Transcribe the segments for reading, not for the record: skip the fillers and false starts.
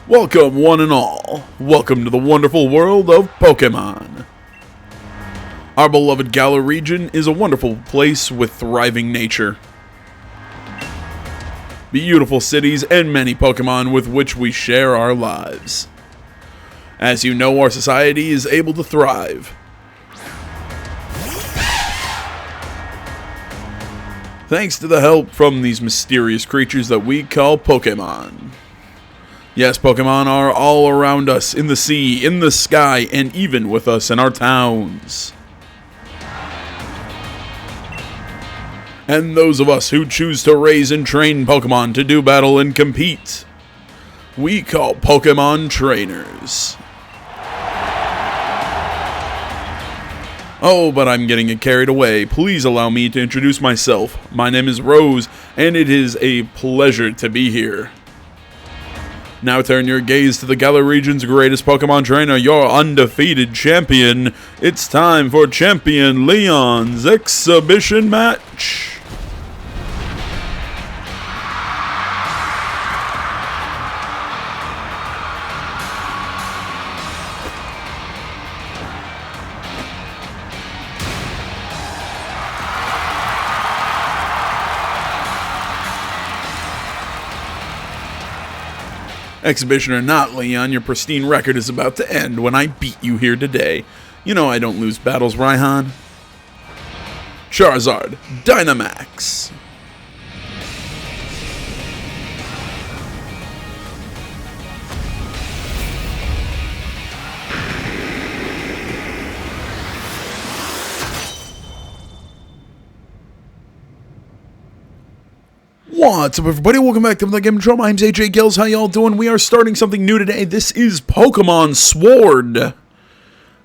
Welcome, one and all. Welcome to the wonderful world of Pokemon. Our beloved Galar region is a wonderful place with thriving nature, beautiful cities, and many Pokemon with which we share our lives. As you know, our society is able to thrive thanks to the help from these mysterious creatures that we call Pokemon. Yes, Pokemon are all around us, in the sea, in the sky, and even with us in our towns. And those of us who choose to raise and train Pokemon to do battle and compete, we call Pokemon trainers. Oh, but I'm getting carried away. Please allow me to introduce myself. My name is Rose, and it is a pleasure to be here. Now turn your gaze to the Galar region's greatest Pokemon trainer, your undefeated champion. It's time for Champion Leon's exhibition match. Exhibition or not, Leon, your pristine record is about to end when I beat you here today. You know I don't lose battles, Raihan. Charizard, Dynamax. What's up, everybody? Welcome back to the Game Control. My name's AJ Gills. How y'all doing? We are starting something new today. This is Pokemon Sword.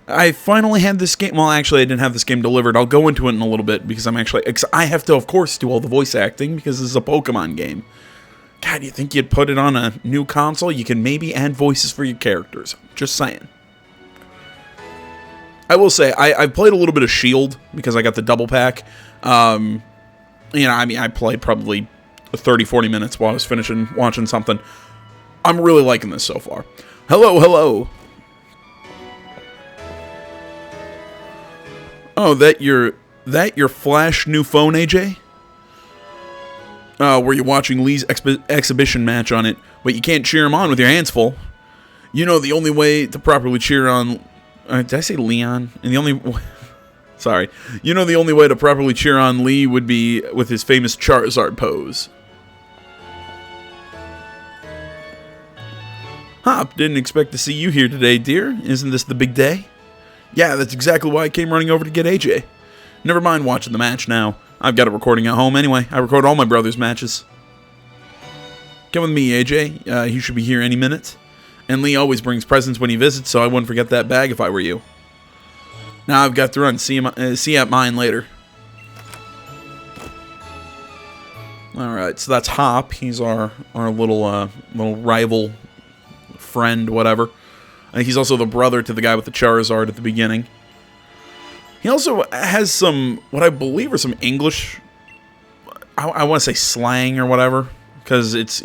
I finally had this game. Well, actually, I didn't have this game delivered. I'll go into it in a little bit because I have to, of course, do all the voice acting because this is a Pokemon game. God, you think you'd put it on a new console? You can maybe add voices for your characters. Just saying. I will say, I played a little bit of Shield because I got the double pack. I played probably 30-40 minutes while I was finishing watching something. I'm really liking this so far. Hello. Oh, that your flash new phone, AJ? Were you watching Lee's exhibition match on it? But you can't cheer him on with your hands full. You know the only way to properly cheer on... did I say Leon? Sorry. You know the only way to properly cheer on Lee would be with his famous Charizard pose. Hop, didn't expect to see you here today, dear. Isn't this the big day? Yeah, that's exactly why I came running over to get AJ. Never mind watching the match now. I've got a recording at home anyway. I record all my brother's matches. Come with me, AJ. He should be here any minute. And Lee always brings presents when he visits, so I wouldn't forget that bag if I were you. Now I've got to run. See you at mine later. Alright, so that's Hop. He's our little rival friend, whatever. I think he's also the brother to the guy with the Charizard at the beginning. He also has some, what I believe are some English, I want to say slang or whatever, because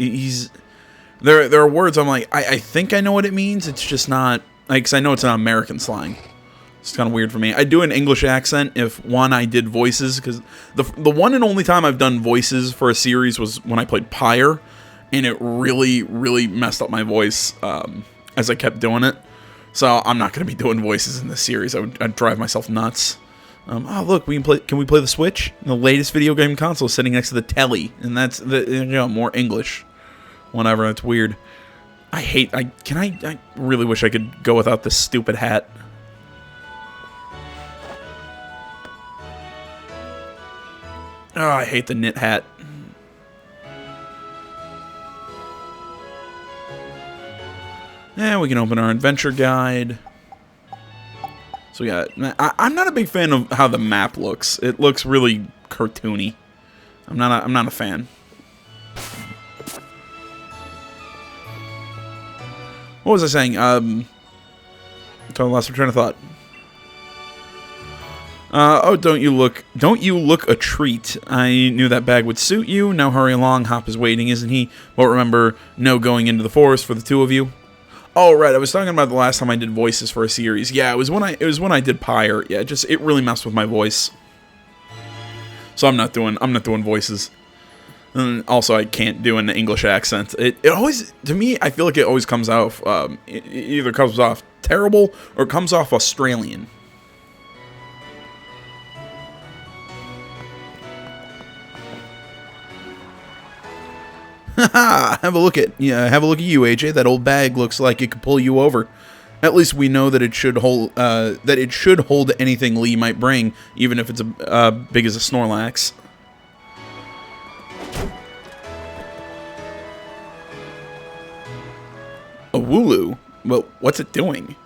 there are words I'm like, I think I know what it means, it's just not, because I know it's an American slang. It's kind of weird for me. I do an English accent if, I did voices, because the one and only time I've done voices for a series was when I played Pyre, and it really, really messed up my voice as I kept doing it. So I'm not going to be doing voices in this series. I'd drive myself nuts. Oh, look, can we play the Switch? The latest video game console is sitting next to the telly, and that's more English. Whatever, that's weird. I really wish I could go without this stupid hat. Oh, I hate the knit hat. Yeah, we can open our adventure guide. So we got... I'm not a big fan of how the map looks. It looks really cartoony. I'm not a fan. What was I saying? Total lost my train of thought. Oh, don't you look a treat. I knew that bag would suit you. Now hurry along. Hop is waiting, isn't he? But remember, no going into the forest for the two of you. Oh right, I was talking about the last time I did voices for a series. Yeah, it was when I did Pyre. Yeah, it really messed with my voice. So I'm not doing voices. And also, I can't do an English accent. It always, to me, I feel like it always comes off, it either comes off terrible or comes off Australian. Haha, have a look at you, AJ. That old bag looks like it could pull you over. At least we know that it should hold anything Lee might bring, even if it's big as a Snorlax. A Wooloo? Well, what's it doing?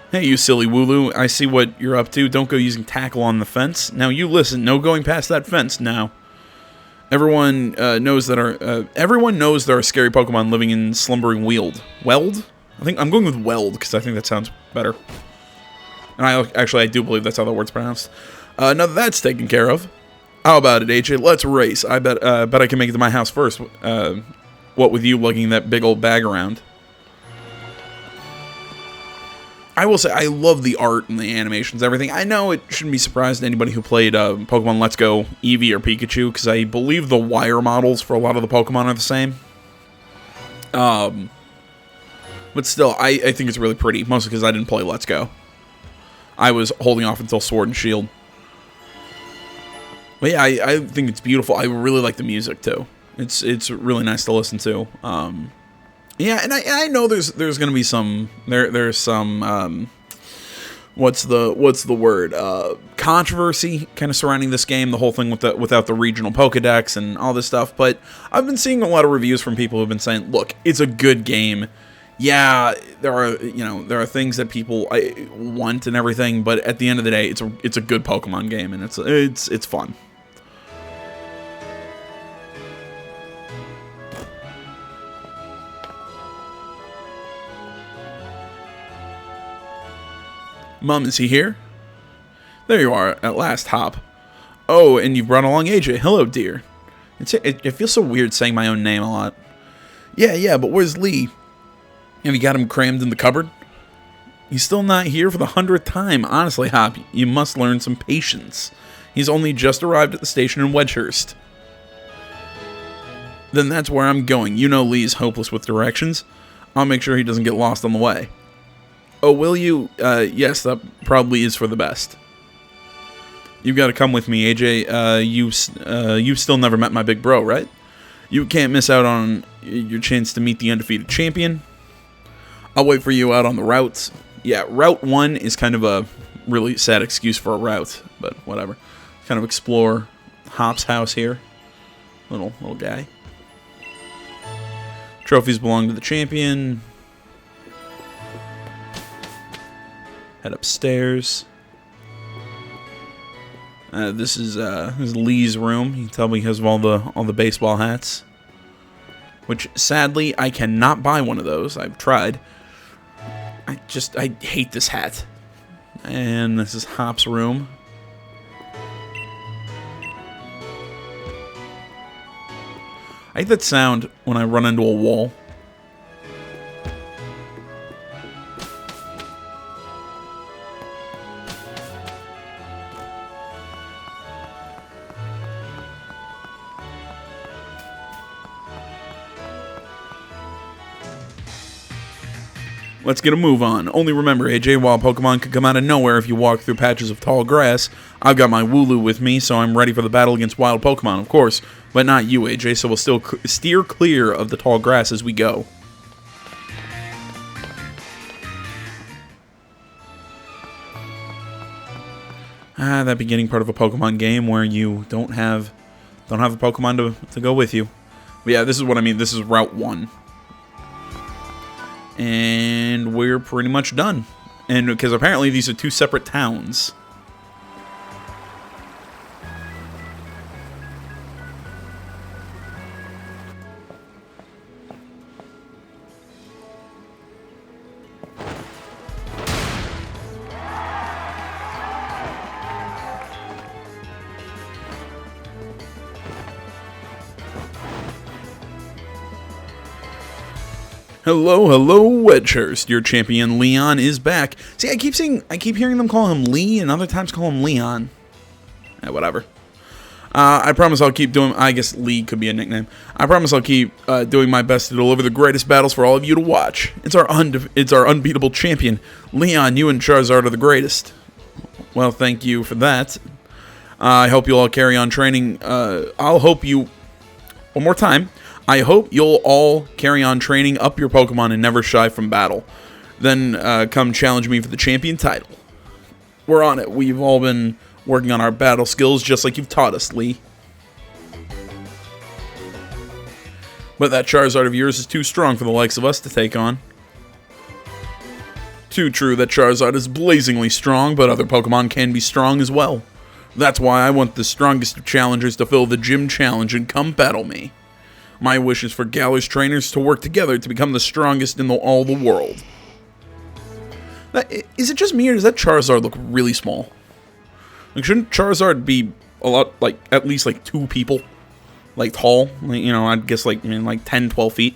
Hey, you silly Wooloo, I see what you're up to. Don't go using tackle on the fence. Now you listen, no going past that fence now. Everyone knows there are scary Pokemon living in Slumbering Weald. Weld? I think I'm going with Weld because I think that sounds better. And I do believe that's how the word's pronounced. Now that that's taken care of, how about it, AJ? Let's race. I bet I can make it to my house first. What with you lugging that big old bag around. I will say, I love the art and the animations, everything. I know it shouldn't be surprised to anybody who played Pokemon Let's Go Eevee or Pikachu, because I believe the wire models for a lot of the Pokemon are the same. But still, I think it's really pretty, mostly because I didn't play Let's Go. I was holding off until Sword and Shield. But yeah, I think it's beautiful. I really like the music, too. It's really nice to listen to. Yeah, and I know there's gonna be some there's some what's the word controversy kind of surrounding this game, the whole thing without the regional Pokedex and all this stuff. But I've been seeing a lot of reviews from people who've been saying, look, it's a good game. Yeah, there are things that people want and everything, but at the end of the day, it's a good Pokemon game, and it's fun. Mom, is he here? There you are, at last, Hop. Oh, and you've brought along AJ. Hello, dear. It feels so weird saying my own name a lot. Yeah, but where's Lee? Have you got him crammed in the cupboard? He's still not here for the 100th time. Honestly, Hop, you must learn some patience. He's only just arrived at the station in Wedgehurst. Then that's where I'm going. You know Lee's hopeless with directions. I'll make sure he doesn't get lost on the way. Oh, will you? Yes, that probably is for the best. You've got to come with me, AJ. You've still never met my big bro, right? You can't miss out on your chance to meet the undefeated champion. I'll wait for you out on the routes. Yeah, Route 1 is kind of a really sad excuse for a route, but whatever. Kind of explore Hop's house here. Little guy. Trophies belong to the champion. Head upstairs. This is Lee's room. You can tell me he has all the baseball hats. Which sadly I cannot buy one of those. I've tried. I hate this hat. And this is Hop's room. I hate that sound when I run into a wall. Let's get a move on. Only remember, AJ, while Pokemon could come out of nowhere if you walk through patches of tall grass, I've got my Wooloo with me, so I'm ready for the battle against wild Pokemon, of course. But not you, AJ, so we'll still steer clear of the tall grass as we go. That beginning part of a Pokemon game where you don't have a Pokemon to go with you. But yeah, this is what I mean. This is Route 1. And we're pretty much done. And because apparently these are two separate towns. Hello, hello, Wedgehurst. Your champion Leon is back. See, I keep hearing them call him Lee, and other times call him Leon. Whatever. I promise I'll keep doing. I guess Lee could be a nickname. I promise I'll keep doing my best to deliver the greatest battles for all of you to watch. It's our unbeatable champion, Leon. You and Charizard are the greatest. Well, thank you for that. I hope you'll all carry on training. I'll hope you. One more time. I hope you'll all carry on training up your Pokemon and never shy from battle. Then come challenge me for the champion title. We're on it. We've all been working on our battle skills just like you've taught us, Lee. But that Charizard of yours is too strong for the likes of us to take on. Too true that Charizard is blazingly strong, but other Pokemon can be strong as well. That's why I want the strongest of challengers to fill the gym challenge and come battle me. My wish is for Galar's trainers to work together to become the strongest in all the world. Is it just me, or does that Charizard look really small? Like, shouldn't Charizard be a lot, like, at least, like, 2 people? Like, tall? Like, you know, I'd guess, like, like 10, 12 feet.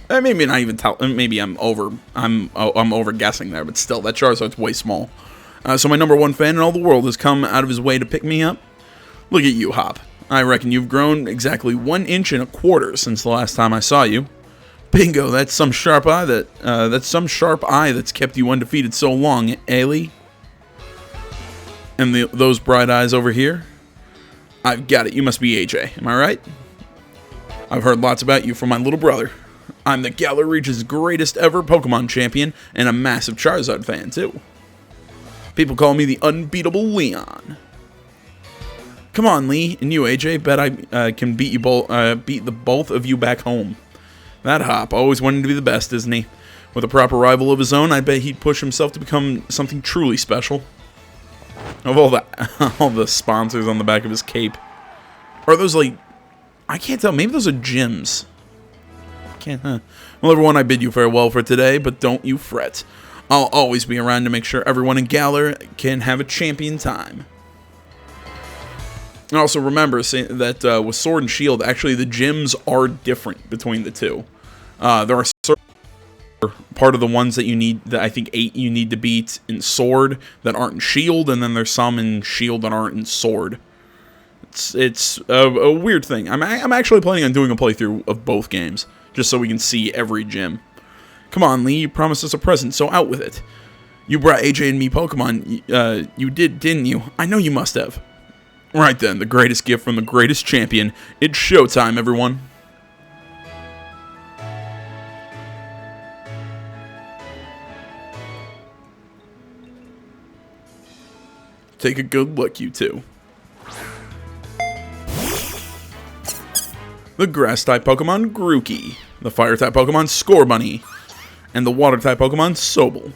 Maybe not even tell. Maybe I'm over guessing there, but still, that Charizard's way small. So my number 1 fan in all the world has come out of his way to pick me up. Look at you, Hop. I reckon you've grown exactly 1 inch and a quarter since the last time I saw you. Bingo, that's some sharp eye that's kept you undefeated so long, Ailey. And those bright eyes over here? I've got it. You must be AJ. Am I right? I've heard lots about you from my little brother. I'm the Galar region's greatest ever Pokemon champion and a massive Charizard fan, too. People call me the unbeatable Leon. Come on, Lee, and you, AJ. Bet I can beat you beat the both of you back home. That Hop always wanted to be the best, isn't he? With a proper rival of his own, I bet he'd push himself to become something truly special. Of all the sponsors on the back of his cape, are those like? I can't tell. Maybe those are gyms. Can't. Huh? Well, everyone, I bid you farewell for today, but don't you fret. I'll always be around to make sure everyone in Galar can have a champion time. And also remember that with Sword and Shield, actually the gyms are different between the two. There are certain part of the ones that you need, that I think 8 you need to beat in Sword that aren't in Shield, and then there's some in Shield that aren't in Sword. It's a weird thing. I'm actually planning on doing a playthrough of both games, just so we can see every gym. Come on, Lee, you promised us a present, so out with it. You brought AJ and me Pokemon. You did, didn't you? I know you must have. Right then, the greatest gift from the greatest champion. It's showtime, everyone. Take a good look, you two. The Grass-type Pokemon, Grookey. The Fire-type Pokemon, Scorbunny. And the Water-type Pokemon, Sobble.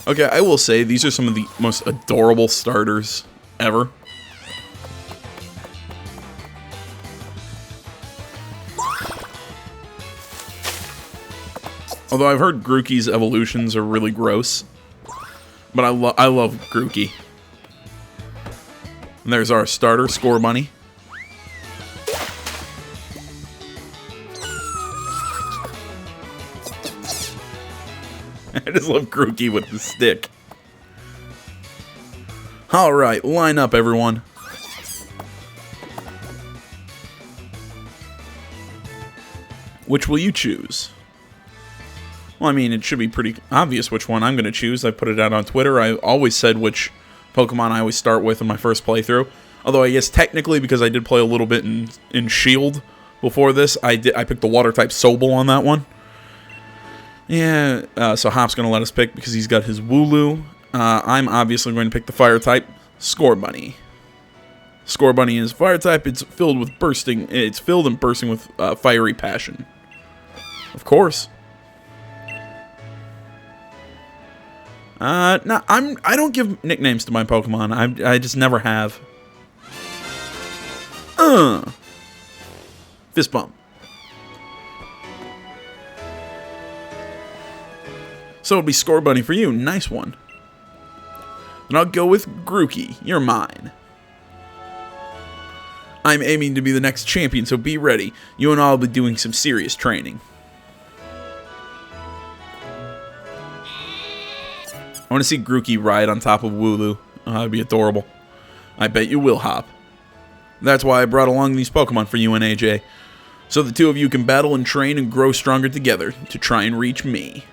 Okay, I will say, these are some of the most adorable starters ever. Although I've heard Grookey's evolutions are really gross. But I love Grookey. And there's our starter, Scorbunny. I just love Grookey with the stick. Alright, line up, everyone. Which will you choose? Well, I mean, it should be pretty obvious which one I'm going to choose. I put it out on Twitter. I always said which Pokemon I always start with in my first playthrough. Although I guess technically, because I did play a little bit in Shield before this, I picked the Water-type Sobble on that one. Yeah, so Hop's going to let us pick because he's got his Wooloo. I'm obviously going to pick the Fire-type Scorbunny. Scorbunny is Fire-type. It's filled and bursting with fiery passion. Of course. No, I don't give nicknames to my Pokemon. I just never have. Fist bump. So it'll be Scorbunny for you. Nice one. And I'll go with Grookey. You're mine. I'm aiming to be the next champion, so be ready. You and I will be doing some serious training. I want to see Grookey ride on top of Wooloo. Oh, that'd be adorable. I bet you will, Hop. That's why I brought along these Pokemon for you and AJ. So the two of you can battle and train and grow stronger together to try and reach me.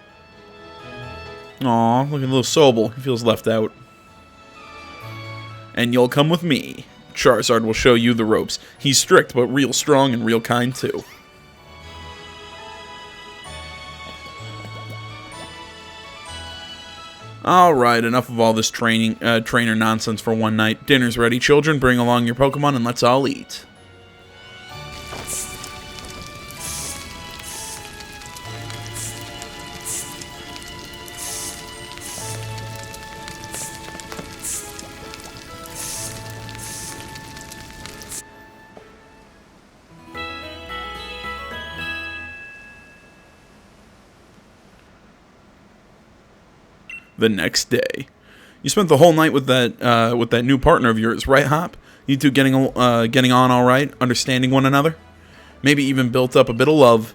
Aw, look at little Sobel. He feels left out. And you'll come with me. Charizard will show you the ropes. He's strict, but real strong and real kind, too. Alright, enough of all this trainer nonsense for one night. Dinner's ready. Children, bring along your Pokemon and let's all eat. The next day, you spent the whole night with that new partner of yours, right, Hop? You two getting on all right, understanding one another, maybe even built up a bit of love.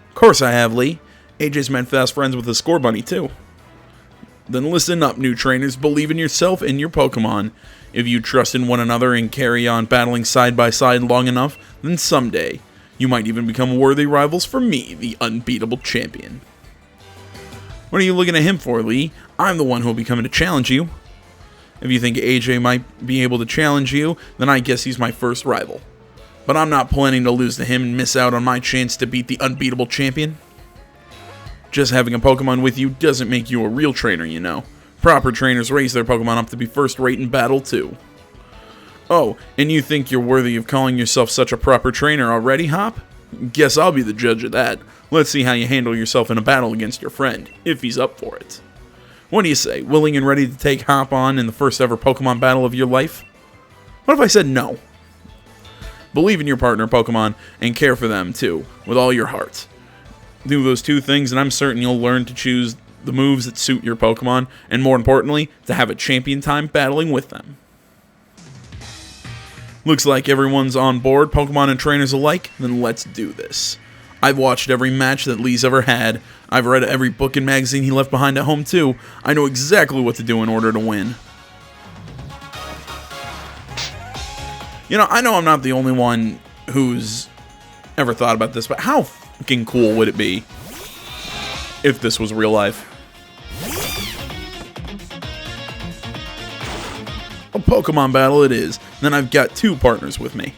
Of course I have, Lee. AJ's meant fast friends with the Scorbunny too. Then listen up, new trainers. Believe in yourself and your Pokemon. If you trust in one another and carry on battling side by side long enough, then someday you might even become worthy rivals for me, the unbeatable champion. What are you looking at him for, Lee? I'm the one who will be coming to challenge you. If you think AJ might be able to challenge you, then I guess he's my first rival. But I'm not planning to lose to him and miss out on my chance to beat the unbeatable champion. Just having a Pokemon with you doesn't make you a real trainer, you know. Proper trainers raise their Pokemon up to be first-rate in battle, too. Oh, and you think you're worthy of calling yourself such a proper trainer already, Hop? Guess I'll be the judge of that. Let's see how you handle yourself in a battle against your friend, if he's up for it. What do you say, willing and ready to take Hop on in the first ever Pokemon battle of your life? What if I said no? Believe in your partner Pokemon and care for them, too, with all your heart. Do those two things and I'm certain you'll learn to choose the moves that suit your Pokemon, and more importantly, to have a champion time battling with them. Looks like everyone's on board, Pokemon and trainers alike, then let's do this. I've watched every match that Lee's ever had. I've read every book and magazine he left behind at home too. I know exactly what to do in order to win. You know I'm not the only one who's ever thought about this, but how fucking cool would it be if this was real life? A Pokemon battle it is. Then I've got two partners with me.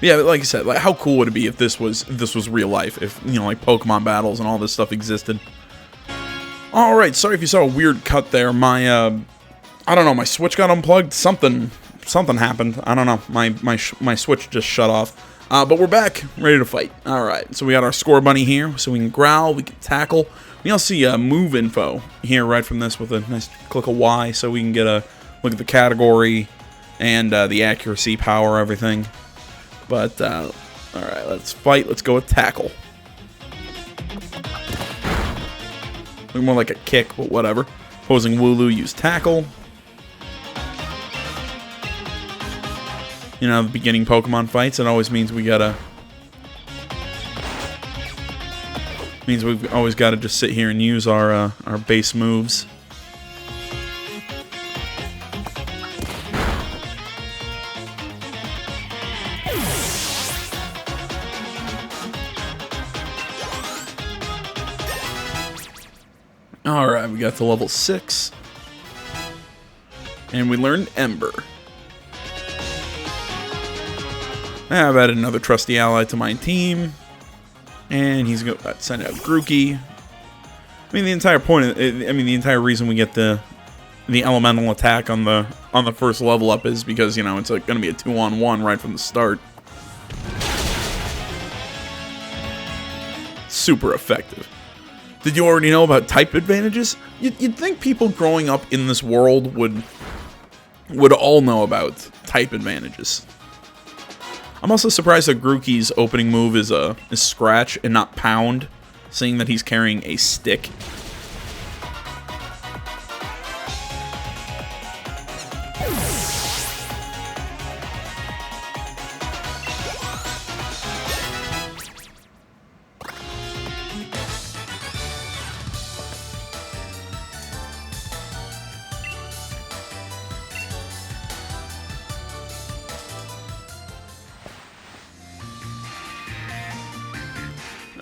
Yeah, but like I said, like how cool would it be if this was real life? If like Pokemon battles and all this stuff existed. All right, sorry if you saw a weird cut there. My I don't know, my Switch got unplugged. Something happened. I don't know. My Switch just shut off. But we're back, ready to fight. All right, so we got our Scorbunny here, so we can growl, we can tackle. We also see move info here right from this with a nice click of Y, so we can get a look at the category and the accuracy, power, everything. But, alright, let's fight. Let's go with tackle. Look more like a kick, but whatever. Opposing Wooloo use tackle. The beginning Pokemon fights, it always means we gotta... means we've always gotta just sit here and use our base moves. Alright, we got to level 6. And we learned Ember. I've added another trusty ally to my team. And he's going to send out Grookey. I mean, the entire point, the entire reason we get the elemental attack on the first level up is because, it's going to be a 2-on-1 right from the start. Super effective. Did you already know about type advantages? You'd think people growing up in this world would all know about type advantages. I'm also surprised that Grookey's opening move is Scratch and not Pound, seeing that he's carrying a stick.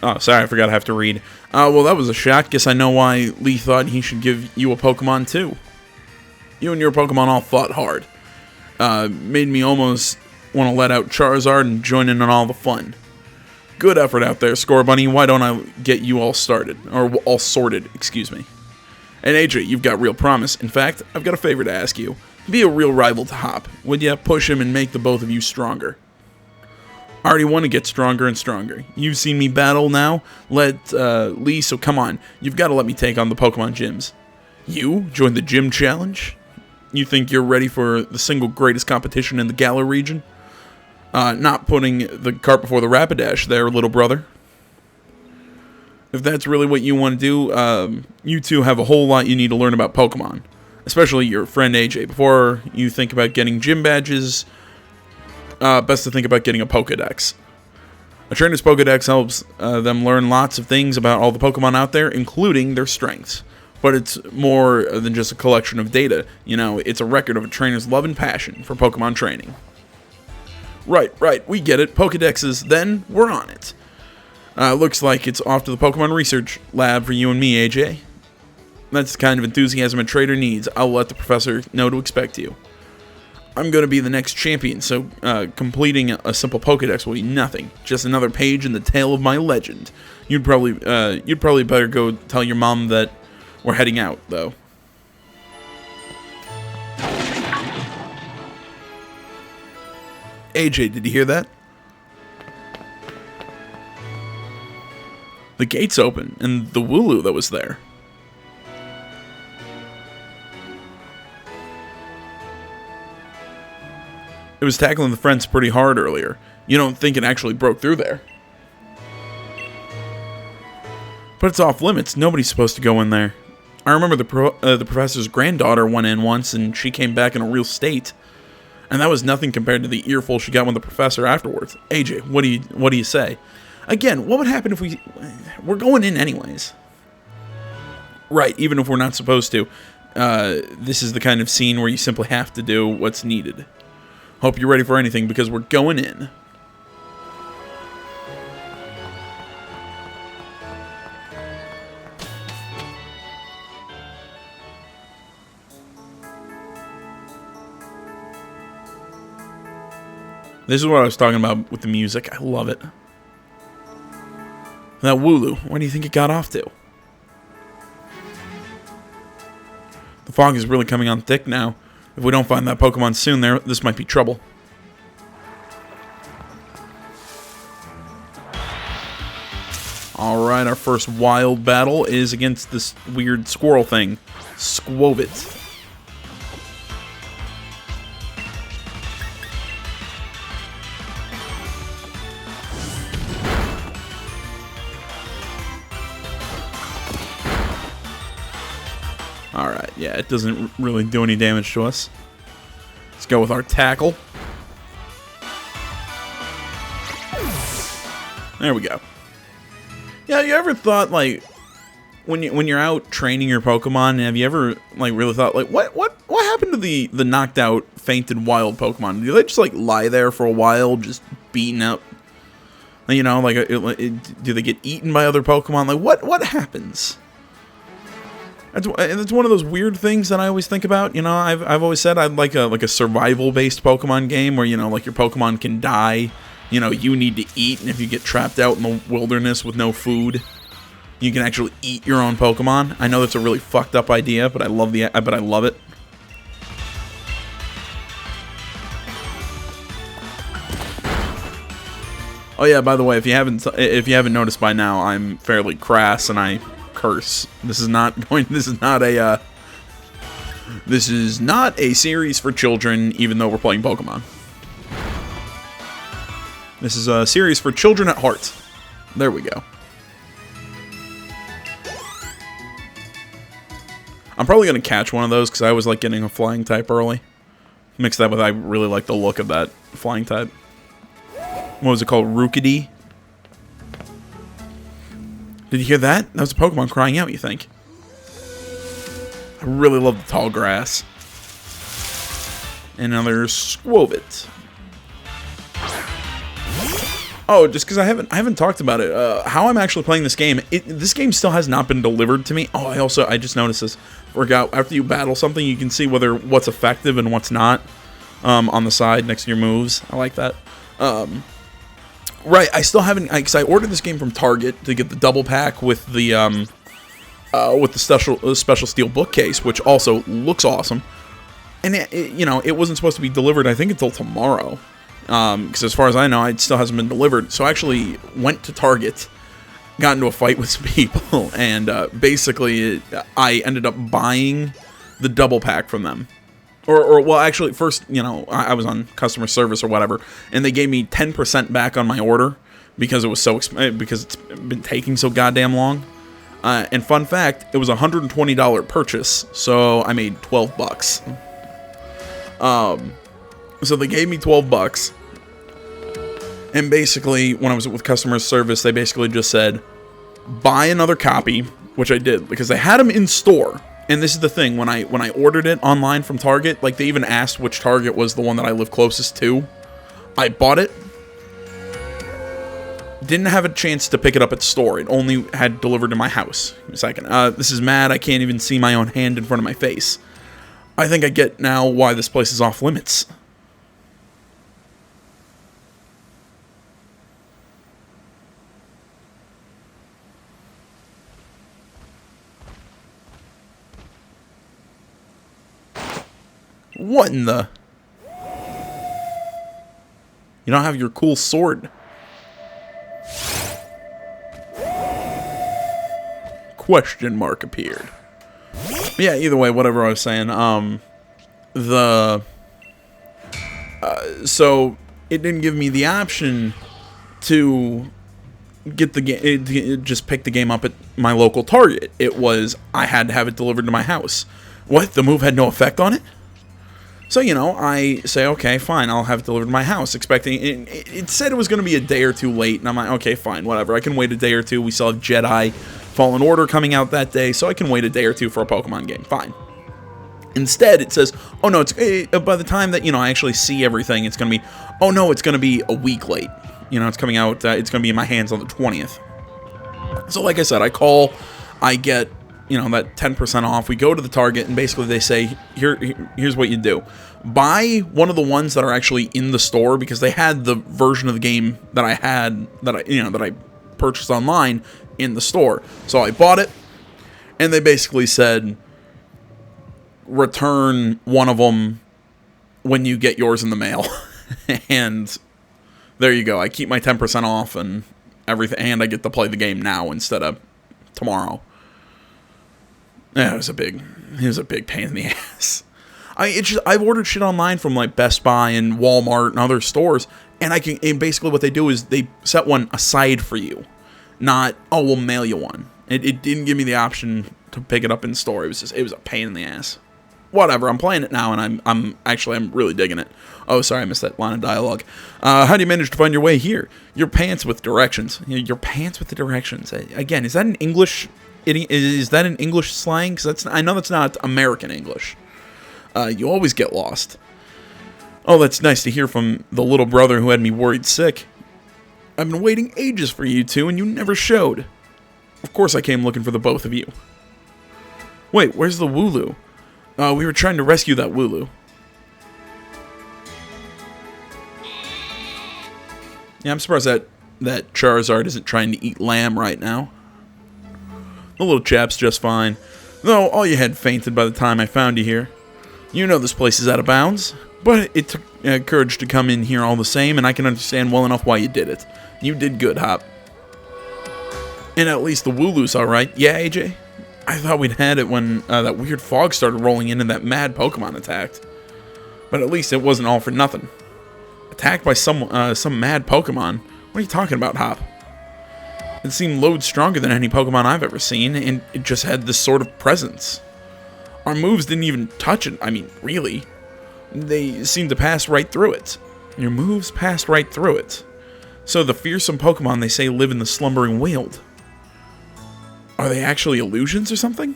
Oh, sorry, I forgot I have to read. Well, that was a shock. Guess I know why Lee thought he should give you a Pokemon, too. You and your Pokemon all fought hard. Made me almost want to let out Charizard and join in on all the fun. Good effort out there, Scorbunny. Why don't I get you all started? Or all sorted, excuse me. And AJ, you've got real promise. In fact, I've got a favor to ask you. Be a real rival to Hop. Would ya push him and make the both of you stronger? I already want to get stronger and stronger. You've seen me battle now. Let Lee, so come on. You've got to let me take on the Pokemon gyms. You? Join the gym challenge? You think you're ready for the single greatest competition in the Galar region? Not putting the cart before the Rapidash there, little brother. If that's really what you want to do, you two have a whole lot you need to learn about Pokemon. Especially your friend AJ. Before you think about getting gym badges, best to think about getting a Pokedex. A trainer's Pokedex helps them learn lots of things about all the Pokemon out there, including their strengths. But it's more than just a collection of data. You know, it's a record of a trainer's love and passion for Pokemon training. Right, we get it. Pokedexes, then we're on it. Looks like it's off to the Pokemon research lab for you and me, AJ. That's the kind of enthusiasm a trainer needs. I'll let the professor know to expect you. I'm going to be the next champion, so completing a simple Pokedex will be nothing. Just another page in the tale of my legend. You'd probably better go tell your mom that we're heading out, though. AJ, did you hear that? The gate's open, and the Wooloo that was there. It was tackling the fence pretty hard earlier. You don't think it actually broke through there. But it's off limits. Nobody's supposed to go in there. I remember the professor's granddaughter went in once, and she came back in a real state. And that was nothing compared to the earful she got with the professor afterwards. AJ, what do you say? Again, what would happen if we're going in anyways? Right, even if we're not supposed to. This is the kind of scene where you simply have to do what's needed. Hope you're ready for anything, because we're going in. This is what I was talking about with the music. I love it. That Wooloo, where do you think it got off to? The fog is really coming on thick now. If we don't find that Pokemon soon, this might be trouble. Alright, our first wild battle is against this weird squirrel thing. Skwovet. Alright, yeah, it doesn't really do any damage to us. Let's go with our tackle. There we go. Yeah, you ever thought, like, when you're out training your Pokemon, have you ever, like, really thought, like, what happened to the knocked out, fainted wild Pokemon? Do they just, like, lie there for a while, just beaten up? You know, like, do they get eaten by other Pokemon? Like, what happens? It's one of those weird things that I always think about. You know, I've always said I'd like a survival-based Pokemon game where, you know, like your Pokemon can die. You know, you need to eat, and if you get trapped out in the wilderness with no food, you can actually eat your own Pokemon. I know that's a really fucked up idea, but I love it. Oh yeah, by the way, if you haven't noticed by now, I'm fairly crass and I curse. This is not a series for children, even though we're playing Pokemon. This is a series for children at heart. There we go. I'm probably gonna catch one of those because I always like getting a flying type early. Mix that with I really like the look of that flying type. What was it called? Rookidee? Did you hear that? That was a Pokemon crying out, you think? I really love the tall grass. Another Skwovet. Oh, just because I haven't talked about it. How I'm actually playing this game. This game still has not been delivered to me. Oh, I just noticed this. Forgot, after you battle something, you can see what's effective and what's not on the side next to your moves. I like that. Right, I still haven't, because I ordered this game from Target to get the double pack with the special steel bookcase, which also looks awesome. And it wasn't supposed to be delivered, I think, until tomorrow. Because as far as I know, it still hasn't been delivered. So I actually went to Target, got into a fight with some people, and basically I ended up buying the double pack from them. Well, actually, first, I was on customer service or whatever, and they gave me 10% back on my order because it was because it's been taking so goddamn long. And fun fact, it was a $120 purchase, so I made $12. So they gave me $12, and basically, when I was with customer service, they basically just said, buy another copy, which I did, because they had them in store. And this is the thing, when I ordered it online from Target, like, they even asked which Target was the one that I live closest to. I bought it. Didn't have a chance to pick it up at store. It only had delivered to my house. A second. This is mad. I can't even see my own hand in front of my face. I think I get now why this place is off limits. What in the... You don't have your cool sword. Question mark appeared. Yeah, either way, whatever I was saying, so it didn't give me the option to get the game, just pick the game up at my local Target. It was, I had to have it delivered to my house. What? The move had no effect on it? So, I say, okay, fine, I'll have it delivered to my house, expecting, it said it was going to be a day or two late, and I'm like, okay, fine, whatever, I can wait a day or two. We still have Jedi Fallen Order coming out that day, so I can wait a day or two for a Pokemon game, fine. Instead, it says, oh no, it's by the time that, I actually see everything, it's going to be, oh no, it's going to be a week late. It's coming out, it's going to be in my hands on the 20th. So, like I said, I call, I get, that 10% off. We go to the Target, and basically they say, here's what you do. Buy one of the ones that are actually in the store, because they had the version of the game that I had, that I purchased online in the store. So I bought it, and they basically said, return one of them when you get yours in the mail. And there you go. I keep my 10% off and everything, and I get to play the game now instead of tomorrow. Yeah, it was a big pain in the ass. I've ordered shit online from like Best Buy and Walmart and other stores, and and basically what they do is they set one aside for you, not, oh, we'll mail you one. It didn't give me the option to pick it up in store. It was a pain in the ass. Whatever, I'm playing it now, and I'm really digging it. Oh, sorry, I missed that line of dialogue. How do you manage to find your way here? Your pants with directions. Your pants with the directions. Again, is that an English? Is that an English slang? Because I know that's not American English. You always get lost. Oh, that's nice to hear from the little brother who had me worried sick. I've been waiting ages for you two, and you never showed. Of course I came looking for the both of you. Wait, where's the Wooloo? We were trying to rescue that Wooloo. Yeah, I'm surprised that Charizard isn't trying to eat lamb right now. The little chap's just fine. Though all you had fainted by the time I found you here. You know this place is out of bounds, but it took courage to come in here all the same, and I can understand well enough why you did it. You did good, Hop. And at least the Wooloo's alright. Yeah, AJ? I thought we'd had it when that weird fog started rolling in and that mad Pokemon attacked. But at least it wasn't all for nothing. Attacked by some mad Pokemon? What are you talking about, Hop? It seemed loads stronger than any Pokemon I've ever seen, and it just had this sort of presence. Our moves didn't even touch it. I mean, really. They seemed to pass right through it. Your moves passed right through it. So the fearsome Pokemon they say live in the slumbering wild. Are they actually illusions or something?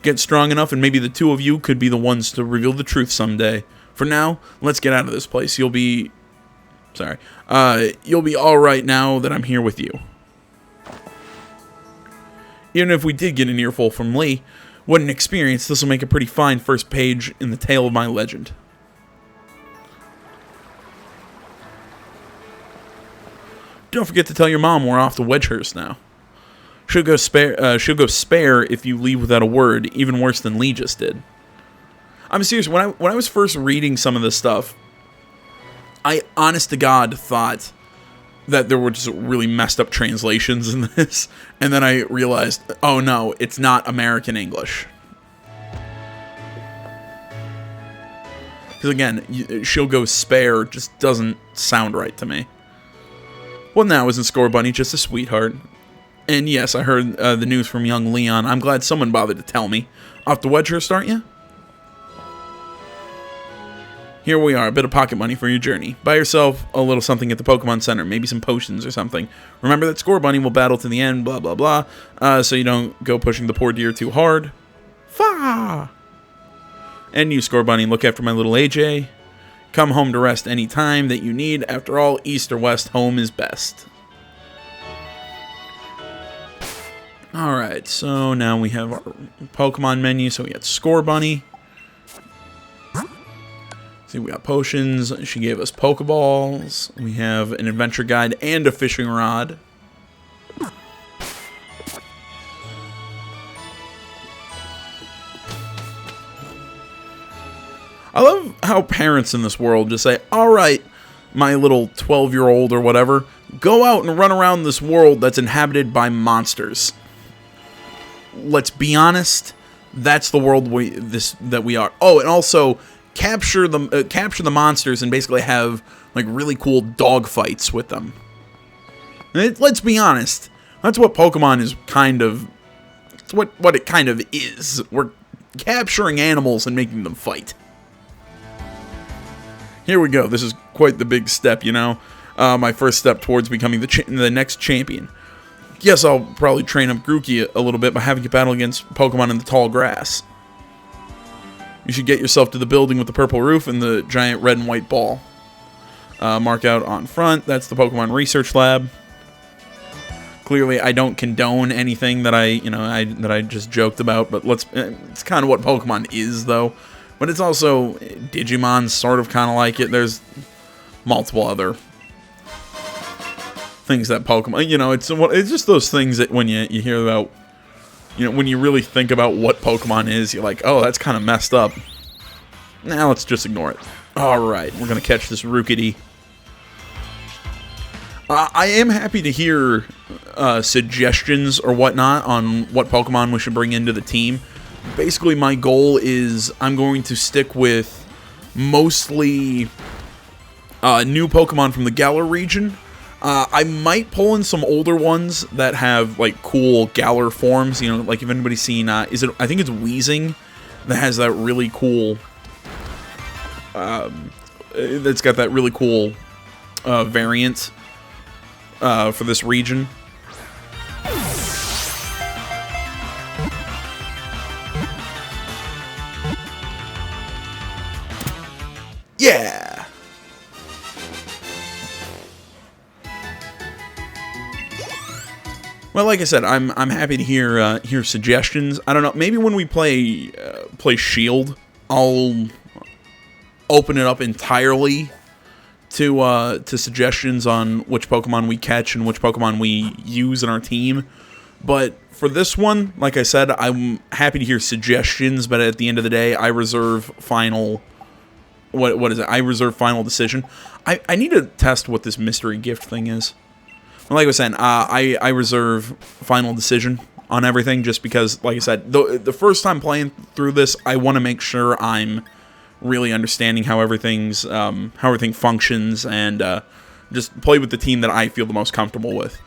Get strong enough and maybe the two of you could be the ones to reveal the truth someday. For now, let's get out of this place. You'll be Sorry. You'll be alright now that I'm here with you. Even if we did get an earful from Lee, what an experience. This will make a pretty fine first page in the tale of my legend. Don't forget to tell your mom we're off to Wedgehurst now. She'll go spare if you leave without a word, even worse than Lee just did. I'm serious, when I was first reading some of this stuff, I honest to God thought that there were just really messed up translations in this, and then I realized, oh no, it's not American English. Because again, she'll go spare just doesn't sound right to me. Well, now isn't Scorbunny just a sweetheart? And yes, I heard the news from young Leon. I'm glad someone bothered to tell me. Off to Wedgehurst, aren't you? Here we are, a bit of pocket money for your journey. Buy yourself a little something at the Pokemon Center, maybe some potions or something. Remember that Scorbunny will battle to the end, blah, blah, blah, so you don't go pushing the poor deer too hard. Fa! And you, Scorbunny, look after my little AJ. Come home to rest any time that you need. After all, east or west, home is best. Alright, so now we have our Pokemon menu. So we got Scorbunny. See, we got potions. She gave us Pokeballs. We have an adventure guide and a fishing rod. I love how parents in this world just say, alright, my little 12-year-old or whatever, go out and run around this world that's inhabited by monsters. Let's be honest, that's the world that we are. Oh, and also capture the monsters and basically have like really cool dog fights with them. Let's be honest, that's what Pokemon is kind of. It's what it kind of is. We're capturing animals and making them fight. Here we go. This is quite the big step, you know. My first step towards becoming the next champion. Yes, I'll probably train up Grookey a little bit by having you battle against Pokemon in the tall grass. You should get yourself to the building with the purple roof and the giant red and white ball. Mark out on front. That's the Pokemon Research Lab. Clearly, I don't condone anything that I just joked about, but it's kind of what Pokemon is, though. But it's also Digimon's sort of kind of like it. There's multiple other things that Pokemon, it's just those things that when you hear about, when you really think about what Pokemon is, you're like, oh, that's kind of messed up. Now let's just ignore it. Alright, we're going to catch this Rookity. I am happy to hear suggestions or whatnot on what Pokemon we should bring into the team. Basically, my goal is I'm going to stick with mostly new Pokemon from the Galar region. I might pull in some older ones that have like cool Galar forms. Like if anybody's seen, I think it's Weezing that has that really cool. That's got that really cool variant for this region. Yeah. Well, like I said, I'm happy to hear suggestions. I don't know, maybe when we play Shield, I'll open it up entirely to suggestions on which Pokemon we catch and which Pokemon we use in our team. But for this one, like I said, I'm happy to hear suggestions. But at the end of the day, I reserve final. What is it? I reserve final decision. I need to test what this mystery gift thing is. Like I was saying, I reserve final decision on everything just because, like I said, the first time playing through this, I want to make sure I'm really understanding how everything functions and just play with the team that I feel the most comfortable with.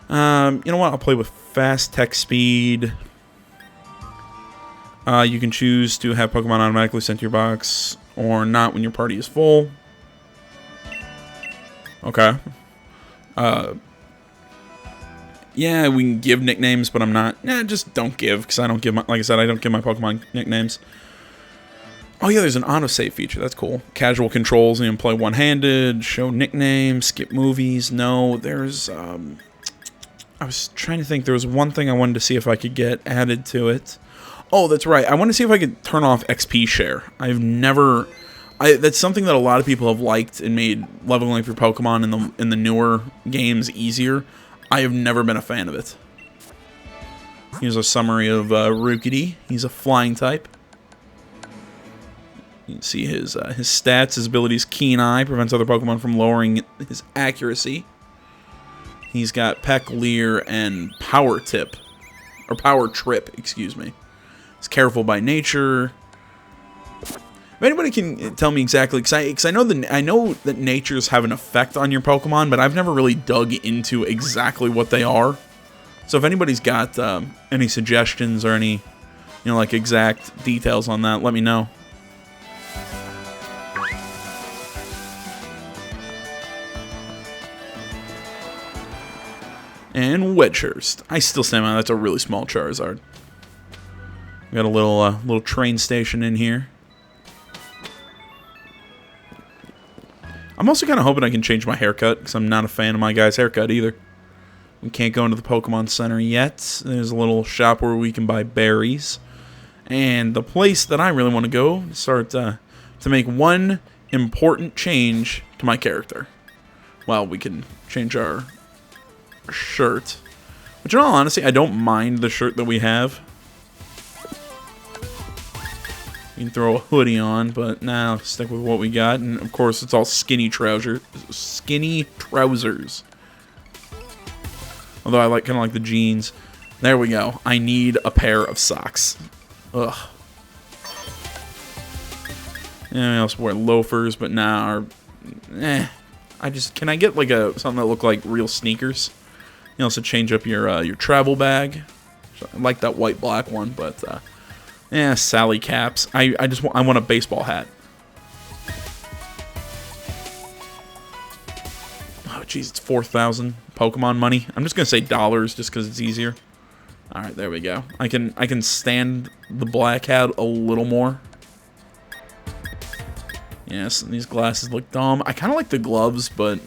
You know what? I'll play with fast tech speed. You can choose to have Pokemon automatically sent to your box or not when your party is full. Okay. Yeah, we can give nicknames, but I'm not. Just don't give, because I don't give my, like I said, I don't give my Pokemon nicknames. Oh yeah, there's an autosave feature. That's cool. Casual controls, you can play one-handed, show nicknames, skip movies. No, there's I was trying to think. There was one thing I wanted to see if I could get added to it. Oh, that's right. I want to see if I could turn off XP share. I've never. That's something that a lot of people have liked and made leveling for Pokemon in the newer games easier. I have never been a fan of it. Here's a summary of Rookidee. He's a flying type. You can see his stats. His abilities: Keen Eye prevents other Pokemon from lowering his accuracy. He's got Peck, Leer, and Power Tip, or Power Trip. Excuse me. He's careful by nature. If anybody can tell me exactly, because I know that natures have an effect on your Pokemon, but I've never really dug into exactly what they are. So if anybody's got any suggestions or any, like exact details on that, let me know. And Wedgehurst. I still stand by that's a really small Charizard. We got a little train station in here. I'm also kind of hoping I can change my haircut, because I'm not a fan of my guy's haircut either. We can't go into the Pokemon Center yet. There's a little shop where we can buy berries. And the place that I really want to go to start to make one important change to my character. Well, we can change our shirt. Which, in all honesty, I don't mind the shirt that we have. You can throw a hoodie on, but nah, I'll stick with what we got. And of course, it's all skinny trousers. Although I kind of like the jeans. There we go. I need a pair of socks. Ugh. Yeah, I also wear loafers, but nah. Can I get like something that look like real sneakers? You also change up your travel bag. I like that white black one, but Sally caps. I want a baseball hat. Oh jeez, it's 4,000 Pokemon money. I'm just gonna say dollars just because it's easier. All right, there we go. I can stand the black hat a little more. Yes, these glasses look dumb. I kind of like the gloves, but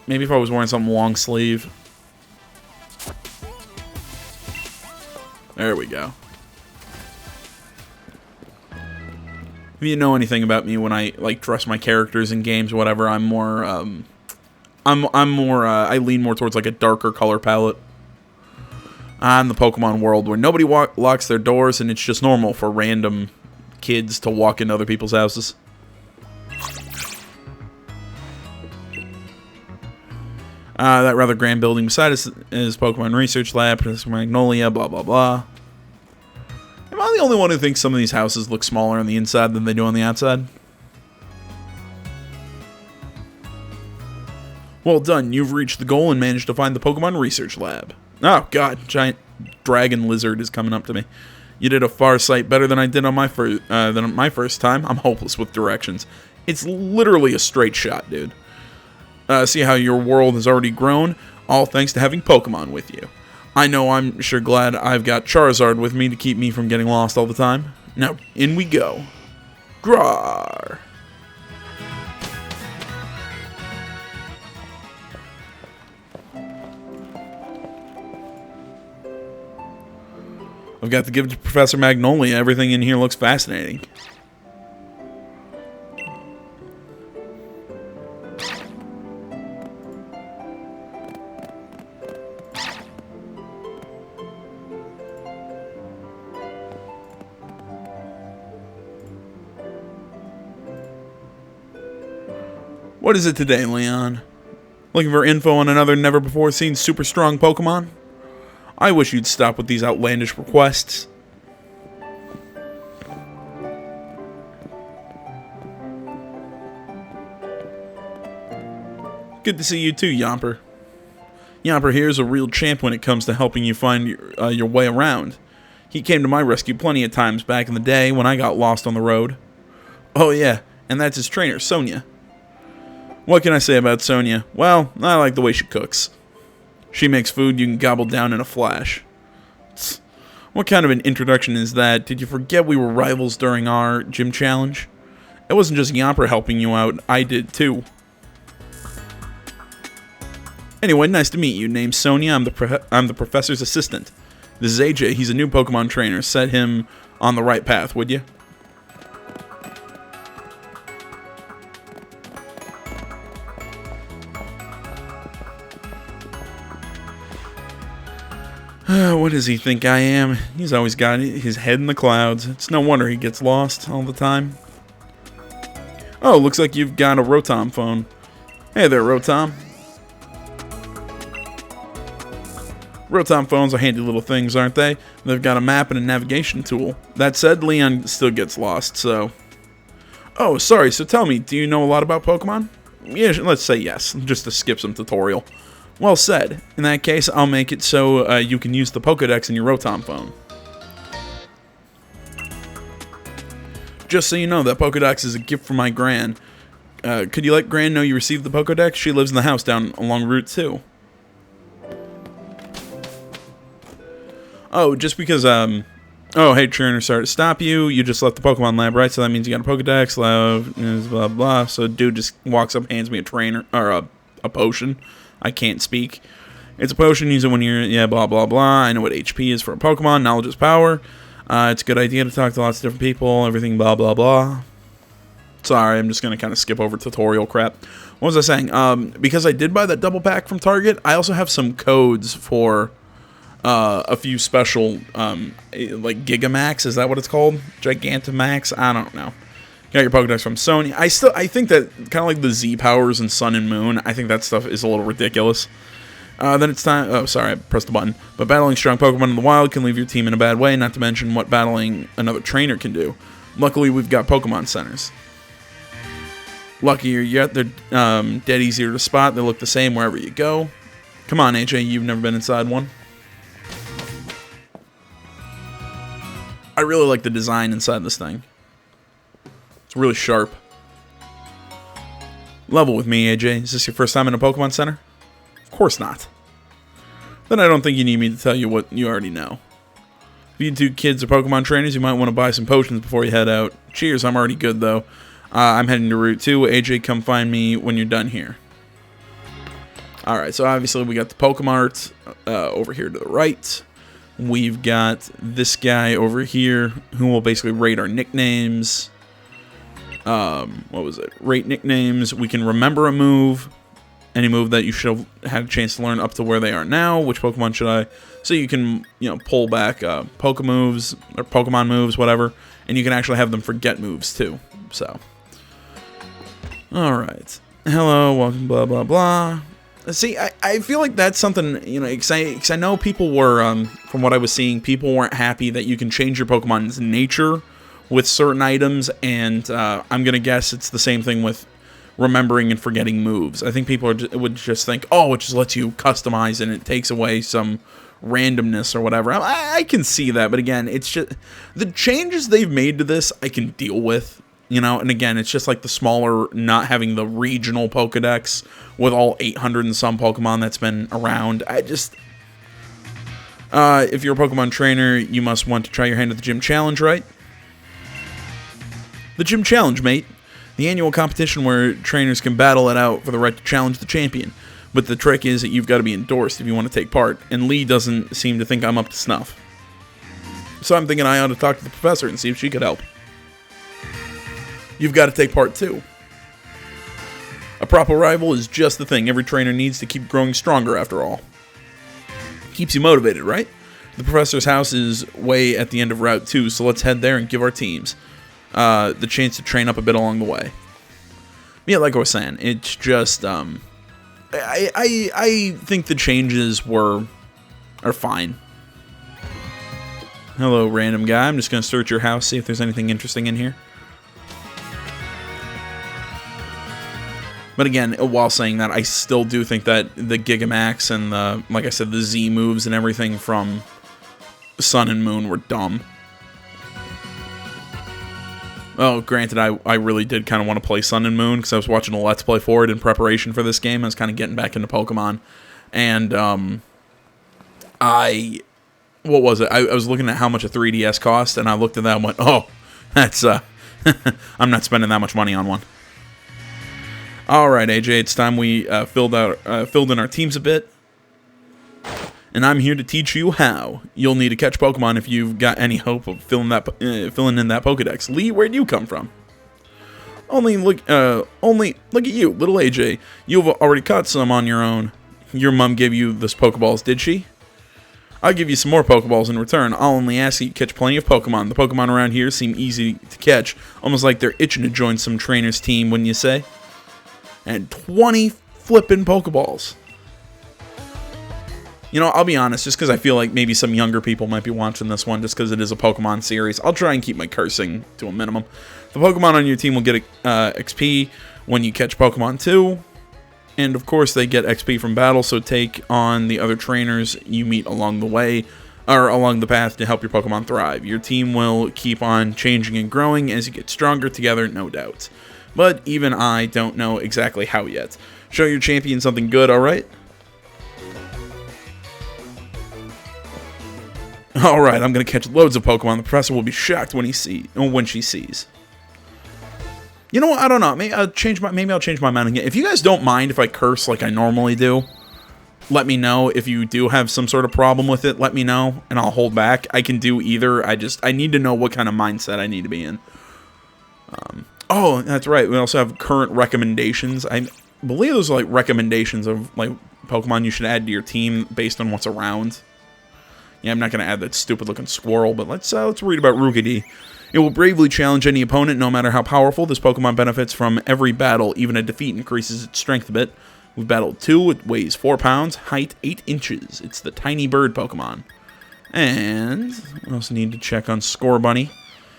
maybe if I was wearing something long sleeve. There we go. If you know anything about me, when I dress my characters in games or whatever, I'm more I lean more towards like a darker color palette. I'm the Pokemon world where nobody locks their doors and it's just normal for random kids to walk into other people's houses. That rather grand building beside us is Pokemon Research Lab, Professor Magnolia, blah blah blah. Am I the only one who thinks some of these houses look smaller on the inside than they do on the outside? Well done, you've reached the goal and managed to find the Pokemon Research Lab. Oh god, giant dragon lizard is coming up to me. You did a far sight better than I did on my first time. I'm hopeless with directions. It's literally a straight shot, dude. See how your world has already grown? All thanks to having Pokemon with you. I know I'm sure glad I've got Charizard with me to keep me from getting lost all the time. Now, in we go. Grar! I've got to give it to Professor Magnolia. Everything in here looks fascinating. What is it today, Leon? Looking for info on another never-before-seen super strong Pokemon? I wish you'd stop with these outlandish requests. Good to see you too, Yamper. Yamper here is a real champ when it comes to helping you find your way around. He came to my rescue plenty of times back in the day when I got lost on the road. Oh yeah, and that's his trainer, Sonia. What can I say about Sonia? Well, I like the way she cooks. She makes food you can gobble down in a flash. What kind of an introduction is that? Did you forget we were rivals during our gym challenge? It wasn't just Yamper helping you out, I did too. Anyway, nice to meet you. Name's Sonia, I'm the professor's assistant. This is AJ, he's a new Pokemon trainer. Set him on the right path, would you? What does he think I am? He's always got his head in the clouds. It's no wonder he gets lost all the time. Oh, looks like you've got a Rotom phone. Hey there, Rotom. Rotom phones are handy little things, aren't they? They've got a map and a navigation tool. That said, Leon still gets lost, so... Oh, sorry, so tell me, do you know a lot about Pokemon? Yeah, let's say yes, just to skip some tutorial. Well said. In that case, I'll make it so you can use the Pokedex in your Rotom phone. Just so you know, that Pokedex is a gift from my Gran. Could you let Gran know you received the Pokedex? She lives in the house down along Route 2. Oh, just because, oh, hey, trainer, sorry to stop you. You just left the Pokemon lab, right? So that means you got a Pokedex, blah, blah. So dude just walks up, hands me a trainer, or a potion. I can't speak. It's a potion, use it when you're, yeah, blah, blah, blah. I know what HP is for a Pokemon. Knowledge is power. It's a good idea to talk to lots of different people. Everything, blah, blah, blah. Sorry, I'm just going to kind of skip over tutorial crap. What was I saying? Because I did buy that double pack from Target, I also have some codes for a few special, like Gigamax. Is that what it's called? Gigantamax? I don't know. Got your Pokedex from Sony. I think that kind of like the Z powers in Sun and Moon, I think that stuff is a little ridiculous. Then it's time. Oh, sorry, I pressed the button. But battling strong Pokemon in the wild can leave your team in a bad way, not to mention what battling another trainer can do. Luckily, we've got Pokemon centers. Luckier yet, they're dead easier to spot. They look the same wherever you go. Come on, AJ, you've never been inside one. I really like the design inside this thing. It's really sharp. Level with me, AJ. Is this your first time in a Pokemon Center? Of course not. Then I don't think you need me to tell you what you already know. If you two kids are Pokemon trainers, you might want to buy some potions before you head out. Cheers, I'm already good though. I'm heading to Route 2. AJ, come find me when you're done here. Alright, so obviously we got the Pokemart over here to the right. We've got this guy over here who will basically rate our nicknames. What was it? Rate nicknames. We can remember a move. Any move that you should have had a chance to learn up to where they are now. Which Pokemon should I? So you can, pull back Pokemon moves, whatever. And you can actually have them forget moves too. So. Alright. Hello, welcome, blah, blah, blah. See, I feel like that's something, because I know people were, from what I was seeing, people weren't happy that you can change your Pokemon's nature with certain items, and I'm going to guess it's the same thing with remembering and forgetting moves. I think people would just think, oh, it just lets you customize and it takes away some randomness or whatever. I can see that, but again, it's just, the changes they've made to this, I can deal with. And again, it's just like the smaller, not having the regional Pokedex with all 800 and some Pokemon that's been around. If you're a Pokemon trainer, you must want to try your hand at the Gym Challenge, right? The Gym Challenge, mate. The annual competition where trainers can battle it out for the right to challenge the champion. But the trick is that you've got to be endorsed if you want to take part, and Lee doesn't seem to think I'm up to snuff. So I'm thinking I ought to talk to the professor and see if she could help. You've got to take part too. A proper rival is just the thing every trainer needs to keep growing stronger after all. Keeps you motivated, right? The professor's house is way at the end of Route 2, so let's head there and give our teams the chance to train up a bit along the way. Yeah, like I was saying, it's just, I think the changes are fine. Hello, random guy. I'm just going to search your house, see if there's anything interesting in here. But again, while saying that, I still do think that the Gigamax and the, like I said, the Z moves and everything from Sun and Moon were dumb. Oh, granted, I really did kind of want to play Sun and Moon because I was watching a Let's Play for it in preparation for this game. I was kind of getting back into Pokemon. And I what was it? I was looking at how much a 3DS cost, and I looked at that and went, oh, that's, I'm not spending that much money on one. All right, AJ, it's time we filled in our teams a bit. And I'm here to teach you how. You'll need to catch Pokemon if you've got any hope of filling in that Pokedex. Lee, where'd you come from? Only look at you, little AJ. You've already caught some on your own. Your mom gave you this Pokeballs, did she? I'll give you some more Pokeballs in return. I'll only ask that you catch plenty of Pokemon. The Pokemon around here seem easy to catch, almost like they're itching to join some trainer's team, wouldn't you say? And 20 flippin' Pokeballs. You know, I'll be honest, just because I feel like maybe some younger people might be watching this one just because it is a Pokemon series, I'll try and keep my cursing to a minimum. The Pokemon on your team will get XP when you catch Pokemon too. And of course, they get XP from battle, so take on the other trainers you meet along the way, or along the path to help your Pokemon thrive. Your team will keep on changing and growing as you get stronger together, no doubt. But even I don't know exactly how yet. Show your champion something good, alright? Alright, I'm gonna catch loads of Pokemon. The professor will be shocked when she sees. You know what? I don't know. Maybe I'll change my mind again. If you guys don't mind if I curse like I normally do, let me know. If you do have some sort of problem with it, let me know, and I'll hold back. I can do either. I need to know what kind of mindset I need to be in. Oh, that's right. We also have current recommendations. I believe those are like recommendations of like Pokemon you should add to your team based on what's around. Yeah, I'm not going to add that stupid-looking squirrel, but let's read about Rookidee. It will bravely challenge any opponent, no matter how powerful. This Pokemon benefits from every battle. Even a defeat increases its strength a bit. We've battled 2. It weighs 4 pounds. Height 8 inches. It's the tiny bird Pokemon. And we also need to check on Scorbunny.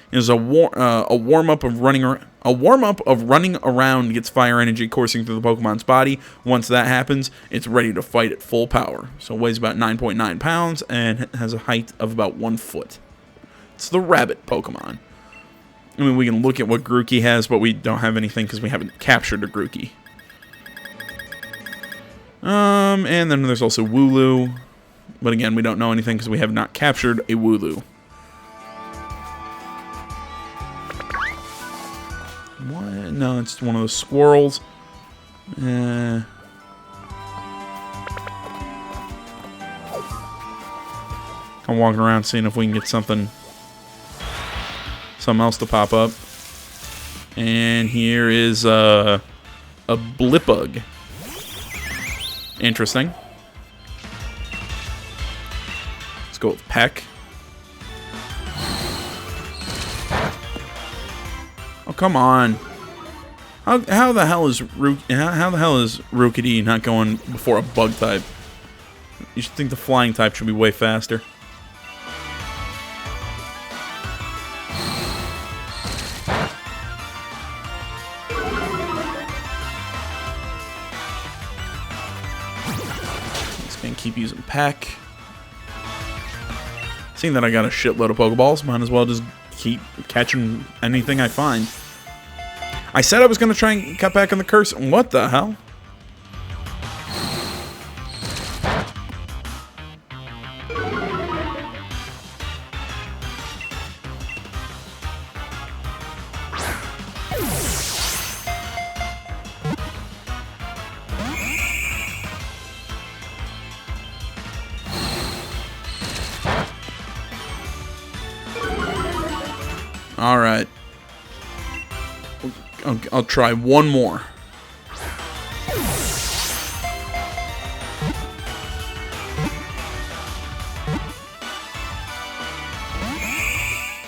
There's a warm-up of running around gets fire energy coursing through the Pokemon's body. Once that happens, it's ready to fight at full power. So it weighs about 9.9 pounds and has a height of about 1 foot. It's the rabbit Pokemon. I mean, we can look at what Grookey has, but we don't have anything because we haven't captured a Grookey. And then there's also Wooloo. But again, we don't know anything because we have not captured a Wooloo. What? No, it's one of those squirrels. I'm walking around seeing if we can get something else to pop up. And here is a Blipbug. Interesting. Let's go with Peck. Oh, come on. How the hell is Rookidee not going before a bug type? You should think the flying type should be way faster. Just gonna keep using Peck. Seeing that I got a shitload of Pokeballs, might as well just keep catching anything I find. I said I was going to try and cut back on the curse. What the hell? All right. I'll try one more.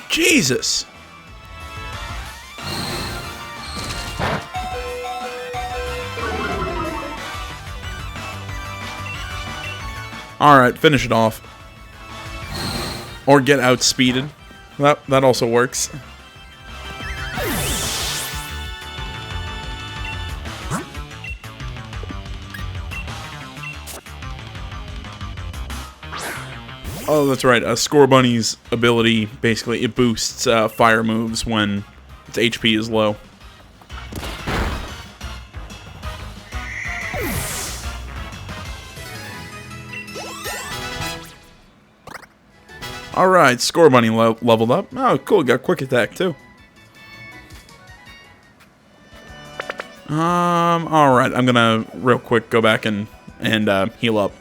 Jesus. All right, finish it off. Or get outspeeded. That also works. Oh, that's right. Scorbunny's ability, basically, it boosts fire moves when its HP is low. Alright, Scorbunny leveled up. Oh, cool, got quick attack too. Alright, I'm gonna real quick go back and heal up.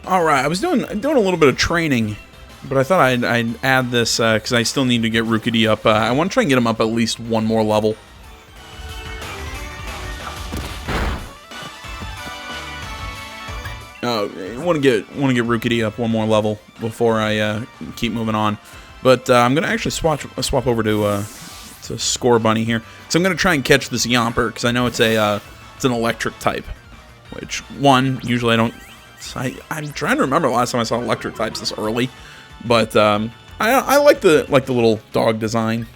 Alright, I was doing a little bit of training, but I thought I'd add this, because I still need to get Rookidee up. I want to try and get him up at least one more level. I want to get Rookidee up one more level before I keep moving on. But I'm gonna actually swap over to Scorbunny here, because I'm gonna try and catch this Yamper, because I know it's an electric type. Which usually I don't. I'm trying to remember the last time I saw electric types this early, but I like the little dog design.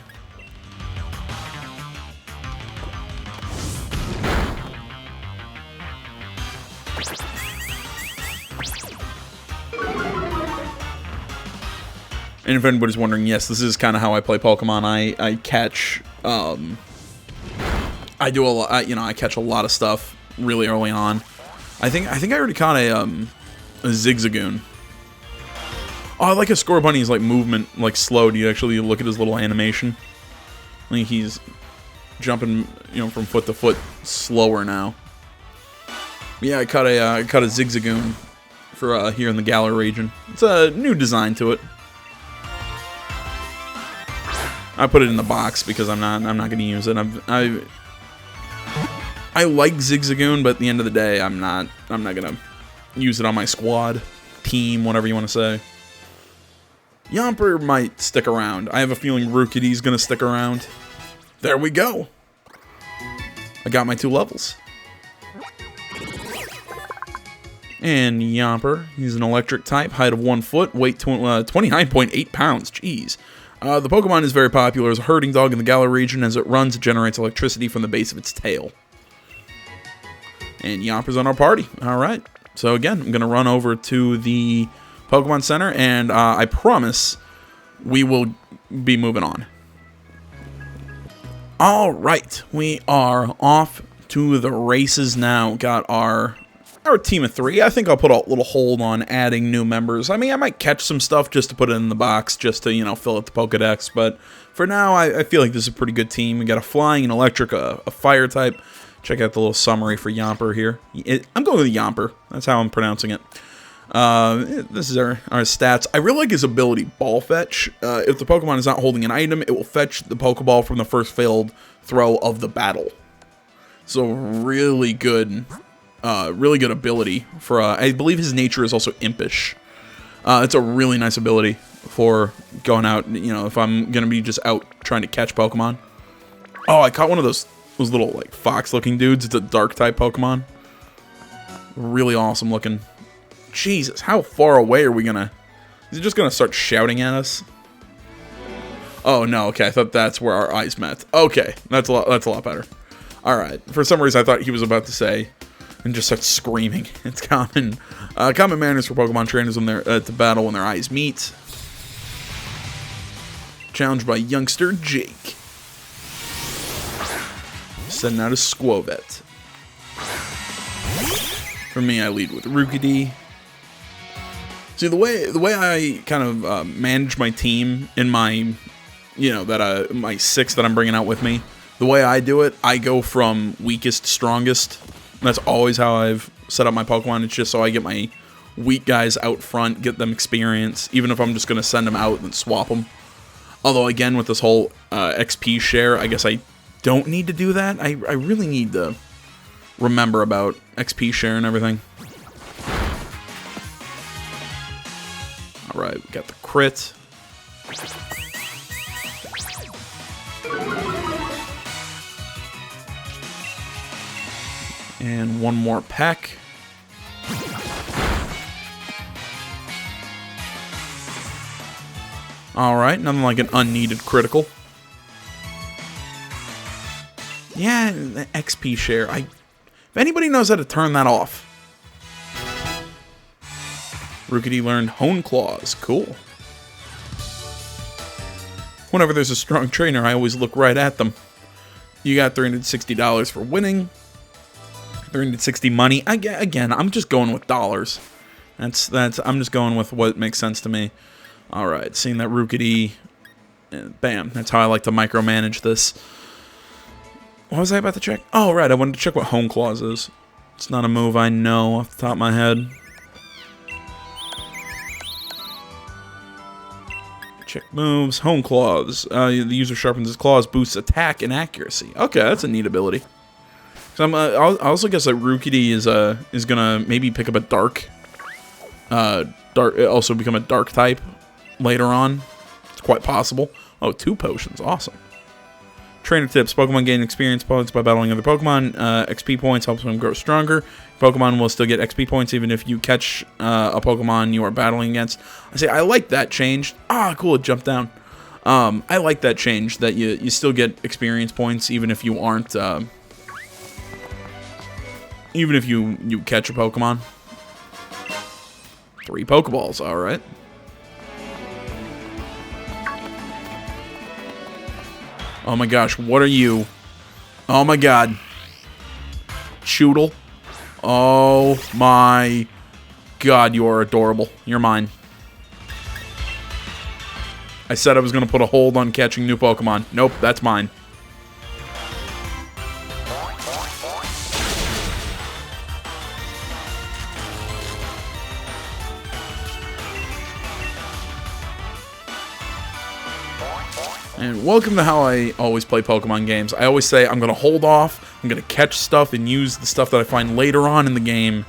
And if anybody's wondering, yes, this is kind of how I play Pokemon. I catch, I do a lot. I catch a lot of stuff really early on. I think I already caught a Zigzagoon. Oh, I like a Scorbunny's like movement like slowed. You actually look at his little animation. Like he's jumping, from foot to foot slower now. Yeah, I caught a Zigzagoon for here in the Galar region. It's a new design to it. I put it in the box because I'm not going to use it. I like Zigzagoon, but at the end of the day, I'm not going to use it on my squad, team, whatever you want to say. Yamper might stick around. I have a feeling Rookidee's going to stick around. There we go. I got my 2 levels. And Yamper, he's an electric type, height of 1 foot, weight 29.8 pounds. Jeez. The Pokemon is very popular as a herding dog in the Galar region. As it runs, it generates electricity from the base of its tail. And Yamper's on our party. Alright. So again, I'm going to run over to the Pokemon Center, and I promise we will be moving on. Alright, we are off to the races now. Got our team of 3. I think I'll put a little hold on adding new members. I mean, I might catch some stuff just to put it in the box, just to, fill out the Pokedex. But for now, I feel like this is a pretty good team. We got a flying, an electric, a fire type. Check out the little summary for Yamper here. I'm going with Yamper. That's how I'm pronouncing it. This is our stats. I really like his ability, Ball Fetch. If the Pokemon is not holding an item, it will fetch the Pokeball from the first failed throw of the battle. So really good ability for. I believe his nature is also impish. It's a really nice ability for going out. If I'm gonna be just out trying to catch Pokemon. Oh, I caught one of those little like fox-looking dudes. It's a dark type Pokemon. Really awesome looking. Jesus, how far away are we gonna? Is it just gonna start shouting at us? Oh no, okay. I thought that's where our eyes met. Okay, that's a lot better. All right. For some reason, I thought he was about to say, and just start screaming. It's common manners for Pokemon trainers when they're to battle when their eyes meet. Challenged by youngster Jake. Sending out a Squovet. For me, I lead with Rookidee. See, the way I kind of manage my team in my, my 6 that I'm bringing out with me, the way I do it, I go from weakest to strongest. That's always how I've set up my Pokemon. It's just so I get my weak guys out front, get them experience, even if I'm just going to send them out and swap them. Although, again, with this whole XP share, I guess I don't need to do that. I really need to remember about XP share and everything. Alright, we got the crit. And one more peck. Alright, nothing like an unneeded critical. Yeah, the XP share. If anybody knows how to turn that off. Rookidee learned Hone Claws. Cool. Whenever there's a strong trainer, I always look right at them. You got $360 for winning. $360 money. Again, I'm just going with dollars. That's. I'm just going with what makes sense to me. All right, seeing that Rookity, bam. That's how I like to micromanage this. What was I about to check? Oh, right, I wanted to check what Hone Claws is. It's not a move I know off the top of my head. Check moves. Hone Claws. The user sharpens his claws, boosts attack and accuracy. Okay, that's a neat ability. So I also guess that Rookity is gonna maybe pick up a dark, also become a dark type later on. It's quite possible. Oh, 2 potions, awesome. Trainer tips: Pokemon gain experience points by battling other Pokemon. XP points helps them grow stronger. Pokemon will still get XP points even if you catch a Pokemon you are battling against. I like that change. Ah, cool, it jumped down. I like that change, that you still get experience points even if you aren't, even if you catch a Pokemon. 3 Pokeballs, alright. Oh my gosh, what are you? Oh my god. Choodle. Oh my god, you are adorable. You're mine. I said I was going to put a hold on catching new Pokemon. Nope, that's mine. And welcome to how I always play Pokemon games. I always say I'm going to hold off, I'm going to catch stuff and use the stuff that I find later on in the game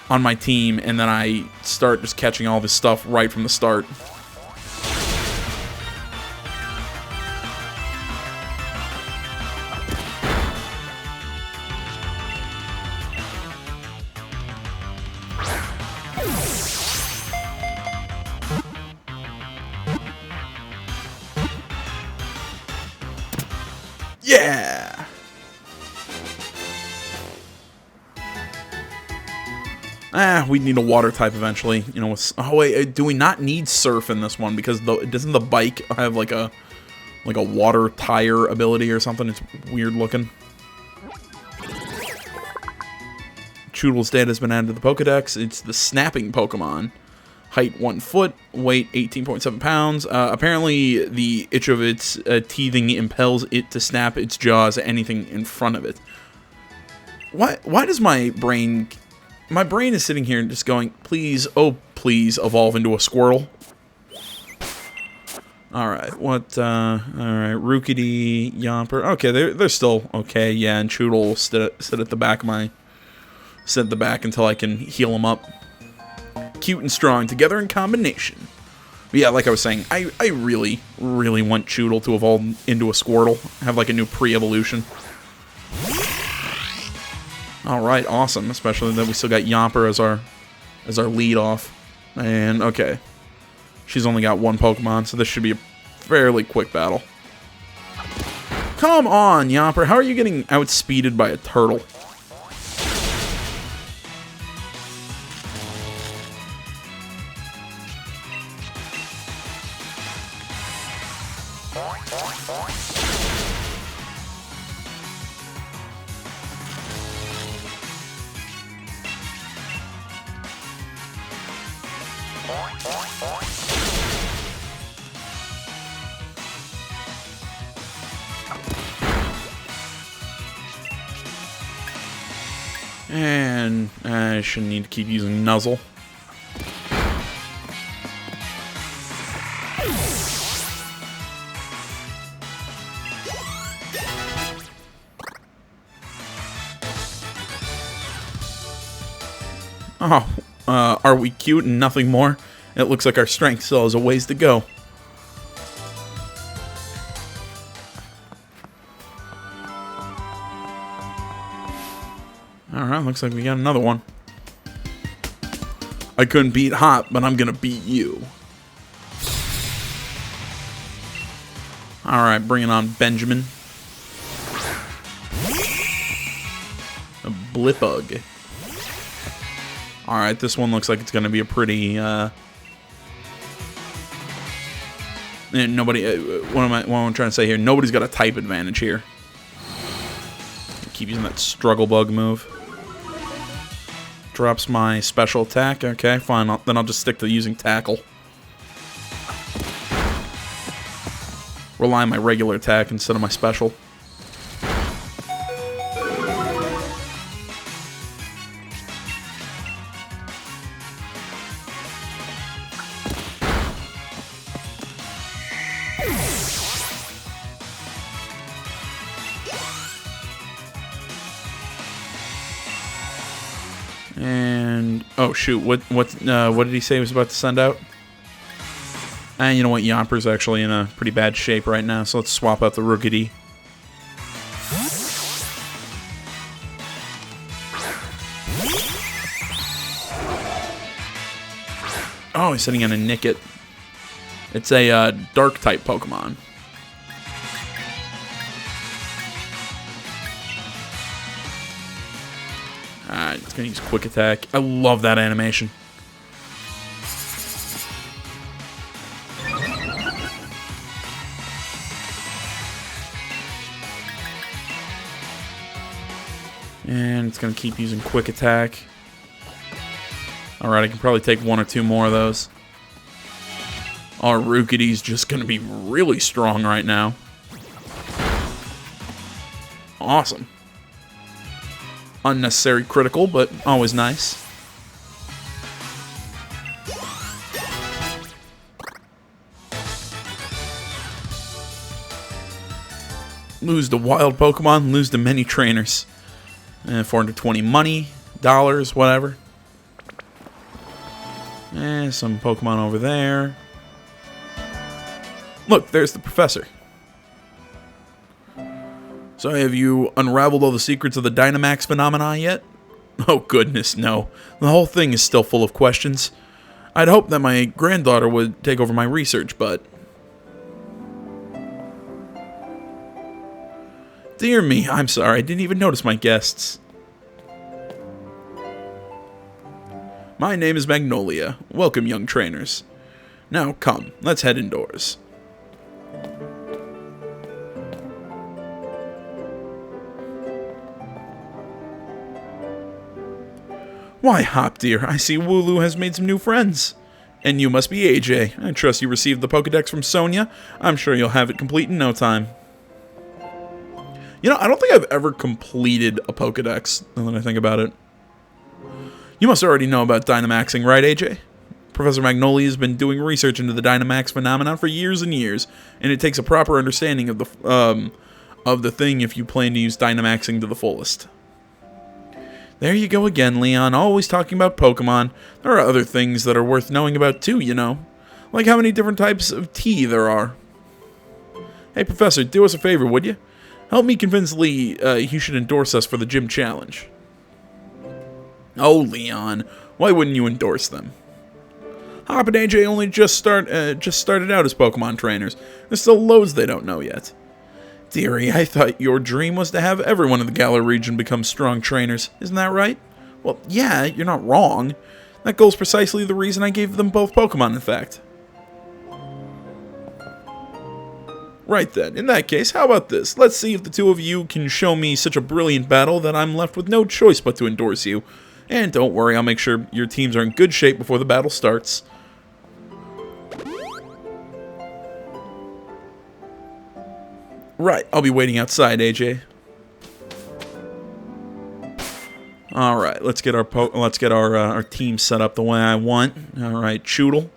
on my team, and then I start just catching all this stuff right from the start. Yeah! We need a water type eventually. You know, oh wait, do we not need Surf in this one? Because doesn't the bike have like a water tire ability or something? It's weird looking. Choodle's data has been added to the Pokedex. It's the snapping Pokemon. Height 1 foot, weight 18.7 pounds. Apparently, the itch of its teething impels it to snap its jaws at anything in front of it. Why does my brain... My brain is sitting here and just going, please, oh please, evolve into a squirrel. Alright, what, alright, Rookity, Yamper. Okay, they're still okay, yeah, and Choodle will sit at the back of my... Sit at the back until I can heal him up. Cute and strong together in combination. But yeah, like I was saying, I really, really want Choodle to evolve into a Squirtle. Have like a new pre-evolution. Alright, awesome. Especially that we still got Yamper as our lead off. And okay. She's only got 1 Pokemon, so this should be a fairly quick battle. Come on, Yamper. How are you getting outspeeded by a turtle? And I shouldn't need to keep using Nuzzle. Oh, are we cute and nothing more? It looks like our strength still has a ways to go. Alright, looks like we got another one. I couldn't beat Hot, but I'm gonna beat you. Alright, bringing on Benjamin. A Blipbug. Alright, this one looks like it's gonna be a pretty, nobody, what am I trying to say here? Nobody's got a type advantage here. Keep using that Struggle Bug move. Drops my special attack. Okay, fine. Then I'll just stick to using tackle. Rely on my regular attack instead of my special. And oh shoot, what did he say he was about to send out? And you know what, Yamper's actually in a pretty bad shape right now, so let's swap out the Rookity. Oh, he's sitting on a Nickit. It's a dark type Pokemon. Alright, it's gonna use Quick Attack. I love that animation. And it's going to keep using Quick Attack. Alright, I can probably take one or two more of those. Our Rookity's just going to be really strong right now. Awesome. Unnecessary critical, but always nice. Lose to wild Pokemon, lose to many trainers. 420 money, dollars, whatever. Some Pokemon over there. Look, there's the professor. So have you unraveled all the secrets of the Dynamax phenomena yet? Oh goodness, no. The whole thing is still full of questions. I'd hoped that my granddaughter would take over my research, but... Dear me, I'm sorry, I didn't even notice my guests. My name is Magnolia. Welcome, young trainers. Now, come, let's head indoors. Why, Hop dear, I see Wooloo has made some new friends. And you must be AJ. I trust you received the Pokedex from Sonia. I'm sure you'll have it complete in no time. You know, I don't think I've ever completed a Pokedex, now that I think about it. You must already know about Dynamaxing, right, AJ? Professor Magnolia has been doing research into the Dynamax phenomenon for years and years, and it takes a proper understanding of the thing if you plan to use Dynamaxing to the fullest. There you go again, Leon, always talking about Pokemon. There are other things that are worth knowing about too, you know. Like how many different types of tea there are. Hey, Professor, do us a favor, would you? Help me convince Lee he should endorse us for the gym challenge. Oh, Leon, why wouldn't you endorse them? Hop and AJ only just started out as Pokemon trainers. There's still loads they don't know yet. Dearie, I thought your dream was to have everyone in the Galar region become strong trainers. Isn't that right? Well, yeah, you're not wrong. That goal's precisely the reason I gave them both Pokemon, in fact. Right then, in that case, how about this? Let's see if the two of you can show me such a brilliant battle that I'm left with no choice but to endorse you. And don't worry, I'll make sure your teams are in good shape before the battle starts. Right, I'll be waiting outside, AJ. All right, let's get our team set up the way I want. All right, Choodle,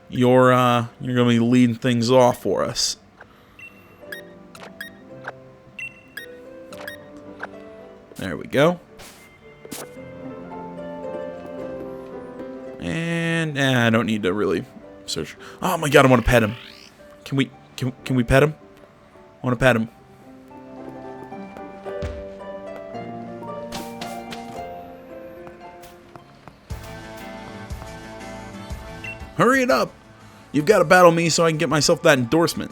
you're gonna be leading things off for us. There we go. And I don't need to really search. Oh my god, I want to pet him. Can we pet him? I want to pet him. Hurry it up. You've got to battle me so I can get myself that endorsement.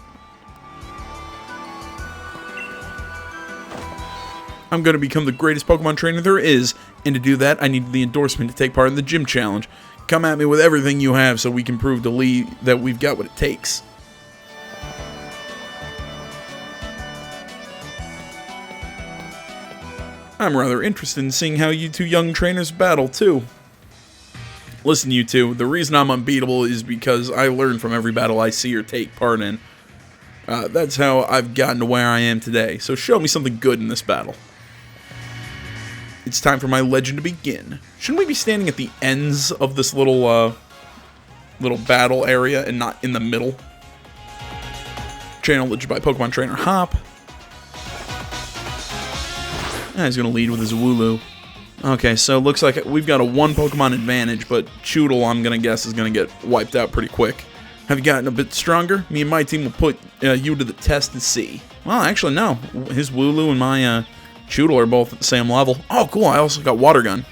I'm going to become the greatest Pokemon trainer there is, and to do that, I need the endorsement to take part in the gym challenge. Come at me with everything you have so we can prove to Lee that we've got what it takes. I'm rather interested in seeing how you two young trainers battle, too. Listen, you two, the reason I'm unbeatable is because I learn from every battle I see or take part in. That's how I've gotten to where I am today, so show me something good in this battle. It's time for my legend to begin. Shouldn't we be standing at the ends of this little battle area and not in the middle? Channel legend by Pokemon Trainer Hop. He's going to lead with his Wooloo. Okay, so it looks like we've got a 1 Pokemon advantage, but Choodle, I'm going to guess, is going to get wiped out pretty quick. Have you gotten a bit stronger? Me and my team will put you to the test and see. Well, actually, no. His Wooloo and my Choodle are both at the same level. Oh, cool. I also got Water Gun.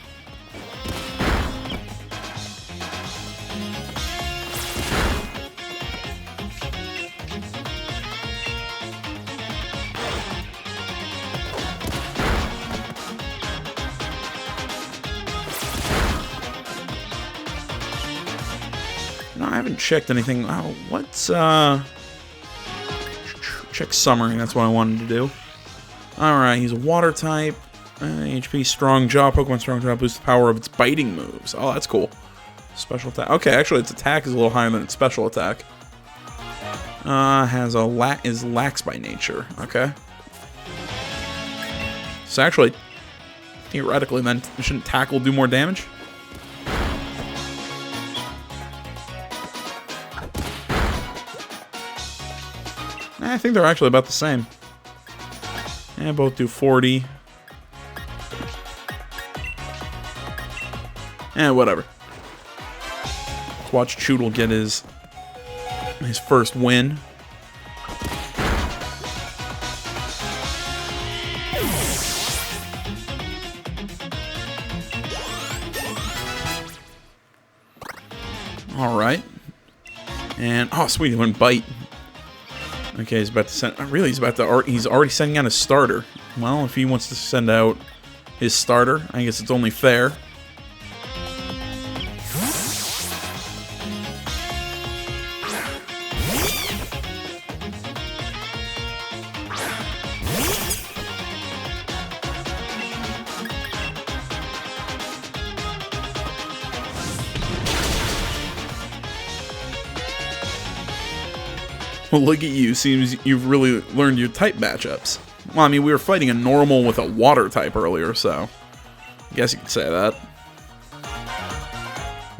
No, I haven't checked anything. Oh, what's, check summary, that's what I wanted to do. Alright, he's a water type. HP Strong Jaw. Pokemon Strong Jaw boosts the power of its biting moves. Oh, that's cool. Special attack. Okay, actually, its attack is a little higher than its special attack. Is lax by nature. Okay. So actually, theoretically, then, shouldn't Tackle do more damage? I think they're actually about the same. Yeah, both do 40. Whatever. Let's watch Choodle get his first win. All right. And oh, sweet, he went Bite. Okay, he's about to send. Really, he's already sending out his starter. Well, if he wants to send out his starter, I guess it's only fair. Well, look at you. Seems you've really learned your type matchups. Well, I mean, we were fighting a normal with a water type earlier, so I guess you could say that.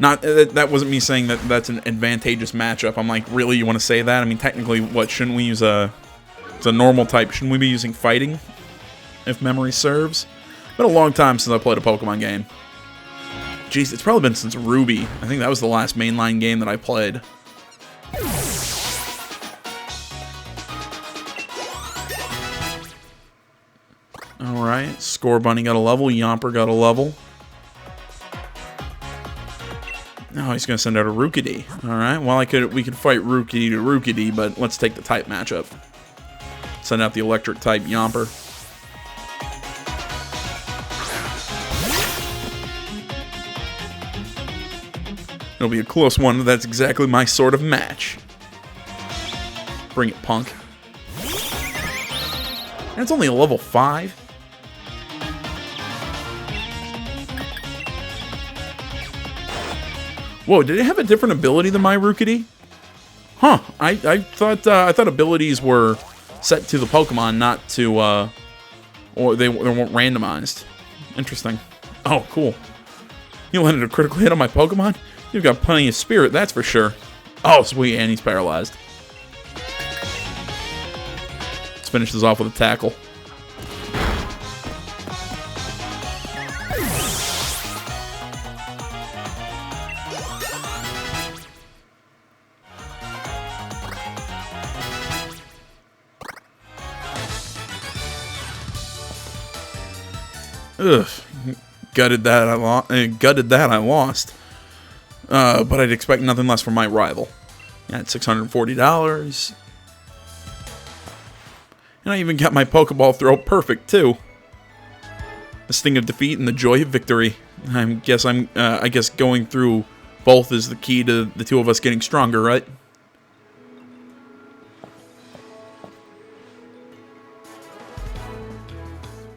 Not that wasn't me saying that that's an advantageous matchup. I'm like, really, you want to say that? I mean, technically, what shouldn't we use it's a normal type? Shouldn't we be using fighting, if memory serves? Been a long time since I played a Pokemon game. Jeez, it's probably been since Ruby. I think that was the last mainline game that I played. Alright, Scorbunny got a level, Yamper got a level. Oh, he's gonna send out a Rookidee. Alright, well we could fight Rookidee to Rookidee, but let's take the type matchup. Send out the electric type Yamper. It'll be a close one, but that's exactly my sort of match. Bring it, punk. And it's only a level 5. Whoa, did it have a different ability than my Rookidee? Huh, I thought abilities were set to the Pokemon, not to, or they weren't randomized. Interesting. Oh, cool. You landed a critical hit on my Pokemon? You've got plenty of spirit, that's for sure. Oh, sweet, and he's paralyzed. Let's finish this off with a Tackle. Ugh, gutted that I lost. But I'd expect nothing less from my rival. At $640. And I even got my Pokeball throw perfect too. The sting of defeat and the joy of victory. I guess going through both is the key to the two of us getting stronger, right?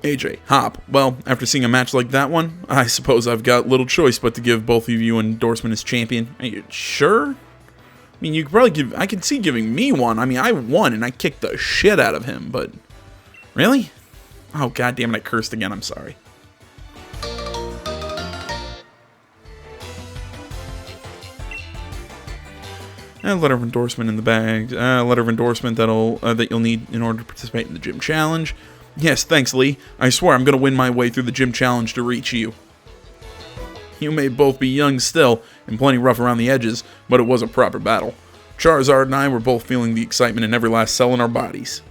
AJ, Hop. Well, after seeing a match like that one, I suppose I've got little choice but to give both of you an endorsement as champion. Are you sure? I mean, you could probably give... I can see giving me one. I mean, I won and I kicked the shit out of him, but... Really? Oh, goddammit, I cursed again. I'm sorry. A letter of endorsement in the bag. A letter of endorsement that you'll need in order to participate in the gym challenge. Yes, thanks, Lee. I swear I'm going to win my way through the gym challenge to reach you. You may both be young still, and plenty rough around the edges, but it was a proper battle. Charizard and I were both feeling the excitement in every last cell in our bodies.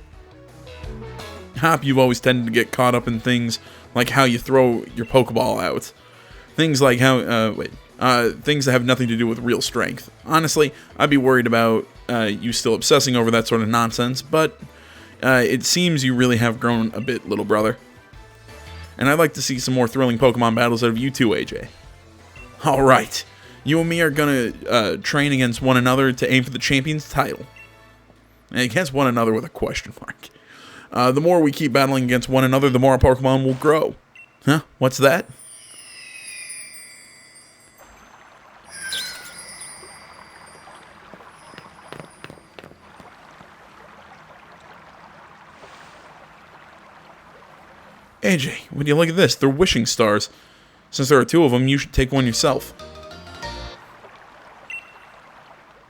Hop, you've always tended to get caught up in things like how you throw your Pokeball out. Things like how, things that have nothing to do with real strength. Honestly, I'd be worried about you still obsessing over that sort of nonsense, but it seems you really have grown a bit, little brother. And I'd like to see some more thrilling Pokemon battles out of you too, AJ. Alright, you and me are gonna train against one another to aim for the champion's title. And against one another with a question mark. The more we keep battling against one another, the more our Pokemon will grow. Huh? What's that? AJ, would you look at this? They're wishing stars. Since there are two of them, you should take one yourself.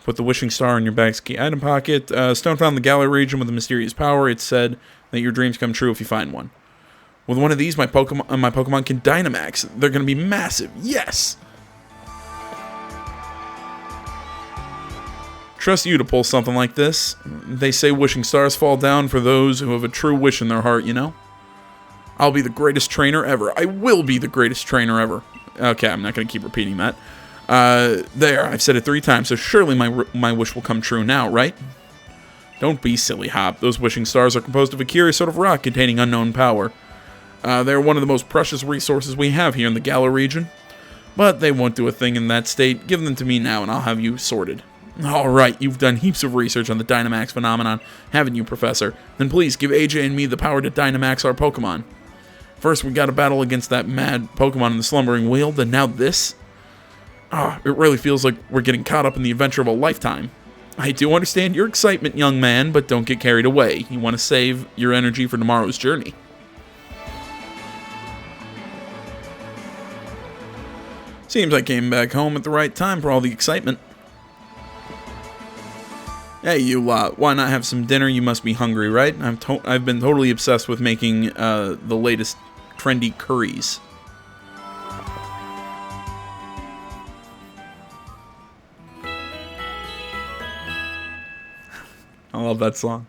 Put the wishing star in your bag's key item pocket. Stone found in the Galar region with a mysterious power. It's said that your dreams come true if you find one. With one of these, my Pokemon can Dynamax. They're going to be massive. Yes! Trust you to pull something like this. They say wishing stars fall down for those who have a true wish in their heart, you know? I'll be the greatest trainer ever. I will be the greatest trainer ever. Okay, I'm not going to keep repeating that. There, I've said it 3 times, so surely my wish will come true now, right? Don't be silly, Hop. Those wishing stars are composed of a curious sort of rock containing unknown power. They're one of the most precious resources we have here in the Galar region. But they won't do a thing in that state. Give them to me now, and I'll have you sorted. Alright, you've done heaps of research on the Dynamax phenomenon, haven't you, Professor? Then please give AJ and me the power to Dynamax our Pokemon. First, we got to battle against that mad Pokemon in the Slumbering Weald, and now this? It really feels like we're getting caught up in the adventure of a lifetime. I do understand your excitement, young man, but don't get carried away. You want to save your energy for tomorrow's journey. Seems I came back home at the right time for all the excitement. Hey, you lot, why not have some dinner? You must be hungry, right? I've been totally obsessed with making the latest trendy curries. I love that song.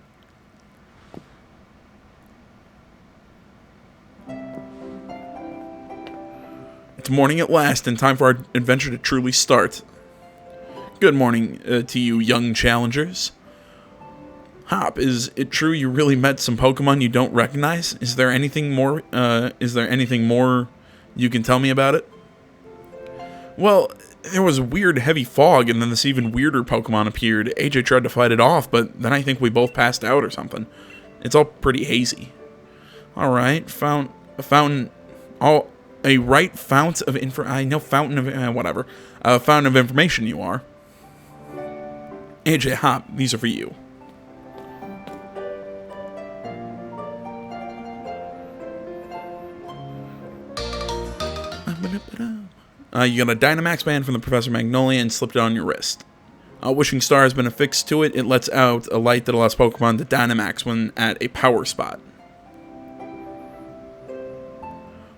It's morning at last, and time for our adventure to truly start. Good morning to you, young challengers. Hop, is it true you really met some Pokemon you don't recognize? Is there anything more? You can tell me about it? Well, there was a weird heavy fog, and then this even weirder Pokemon appeared. AJ tried to fight it off, but then I think we both passed out or something. It's all pretty hazy. All right, fountain of information you are. AJ, Hop, these are for you. You got a Dynamax band from the Professor Magnolia and slipped it on your wrist. A wishing star has been affixed to it. It lets out a light that allows Pokemon to Dynamax when at a power spot.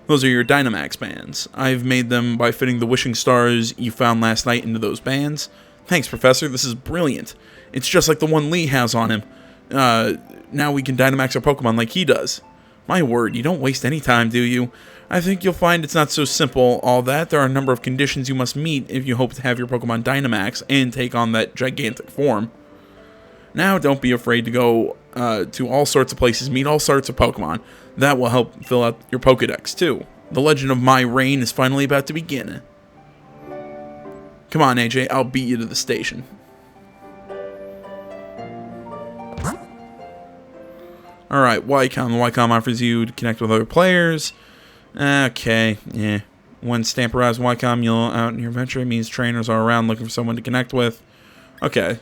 Those are your Dynamax bands. I've made them by fitting the wishing stars you found last night into those bands. Thanks, Professor. This is brilliant. It's just like the one Lee has on him. Now we can Dynamax our Pokemon like he does. My word, you don't waste any time, do you? I think you'll find it's not so simple, all that. There are a number of conditions you must meet if you hope to have your Pokemon Dynamax and take on that gigantic form. Now, don't be afraid to go to all sorts of places, meet all sorts of Pokemon. That will help fill out your Pokedex, too. The legend of my reign is finally about to begin. Come on, AJ, I'll beat you to the station. Alright, Wycom. The Wycom offers you to connect with other players. Okay, yeah. When Stamp arrives in Wycom, you'll out in your adventure. It means trainers are around looking for someone to connect with. Okay.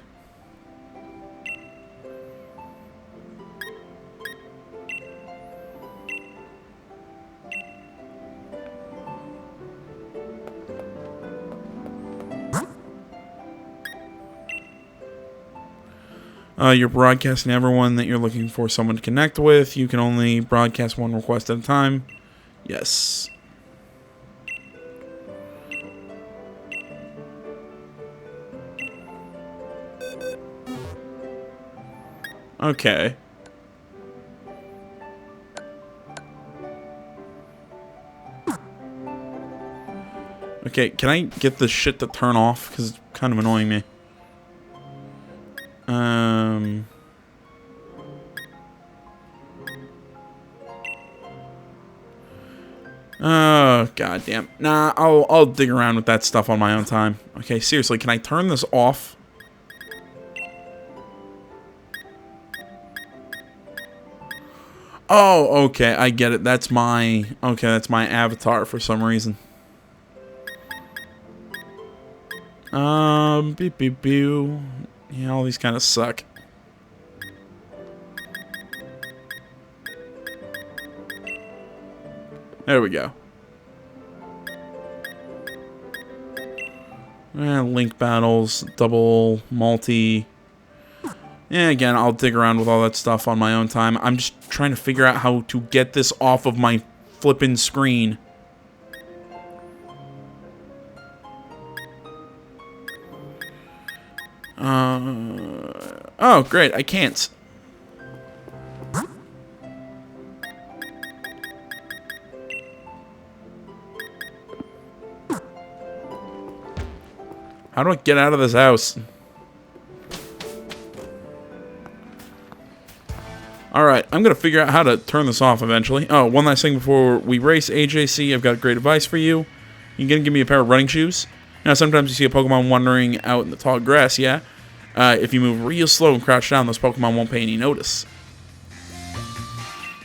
You're broadcasting everyone that you're looking for someone to connect with. You can only broadcast one request at a time. Yes. Okay. Okay, can I get this shit to turn off? Because it's kind of annoying me. Oh, goddamn. Nah, I'll dig around with that stuff on my own time. Okay, seriously, can I turn this off? Oh, okay, I get it. That's my avatar for some reason. Beep beep beep. Yeah, all these kind of suck. There we go. Link battles, double, multi. Yeah, again, I'll dig around with all that stuff on my own time. I'm just trying to figure out how to get this off of my flippin' screen. Oh, great, I can't. How do I get out of this house? Alright, I'm going to figure out how to turn this off eventually. Oh, one last thing before we race, AJC, I've got great advice for you. You going to give me a pair of running shoes? Now, sometimes you see a Pokemon wandering out in the tall grass, yeah? If you move real slow and crouch down, those Pokemon won't pay any notice.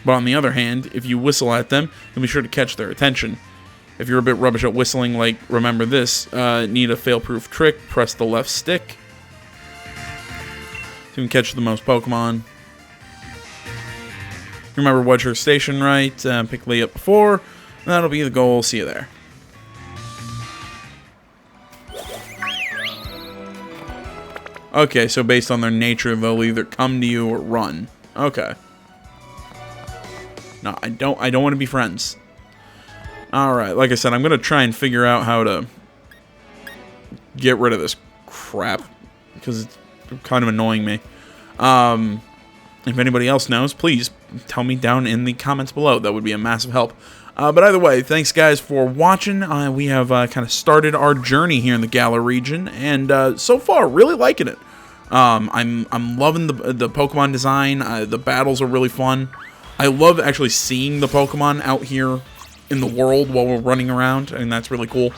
But on the other hand, if you whistle at them, you'll be sure to catch their attention. If you're a bit rubbish at whistling, like, remember this, need a fail-proof trick, press the left stick. So you can catch the most Pokemon. Remember what's your station right, pick Lee up before, that'll be the goal, see you there. Okay, so based on their nature, they'll either come to you or run. Okay. No, I don't want to be friends. Alright, like I said, I'm going to try and figure out how to get rid of this crap, because it's kind of annoying me. If anybody else knows, please tell me down in the comments below. That would be a massive help. But either way, thanks guys for watching. We have kind of started our journey here in the Galar region, and so far, really liking it. I'm loving the Pokemon design. The battles are really fun. I love actually seeing the Pokemon out here in the world while we're running around, and that's really cool.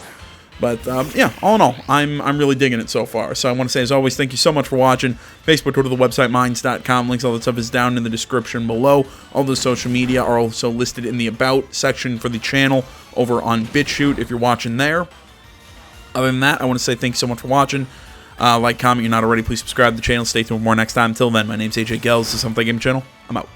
But yeah, all in all, I'm really digging it so far. So I want to say, as always, thank you so much for watching. Facebook, Twitter, the website, Minds.com. Links, all that stuff is down in the description below. All the social media are also listed in the About section for the channel over on BitChute if you're watching there. Other than that, I want to say thanks so much for watching. Like, comment, you're not already. Please subscribe to the channel. Stay tuned for more next time. Until then, my name's AJ Gels. This is Something Game Channel. I'm out.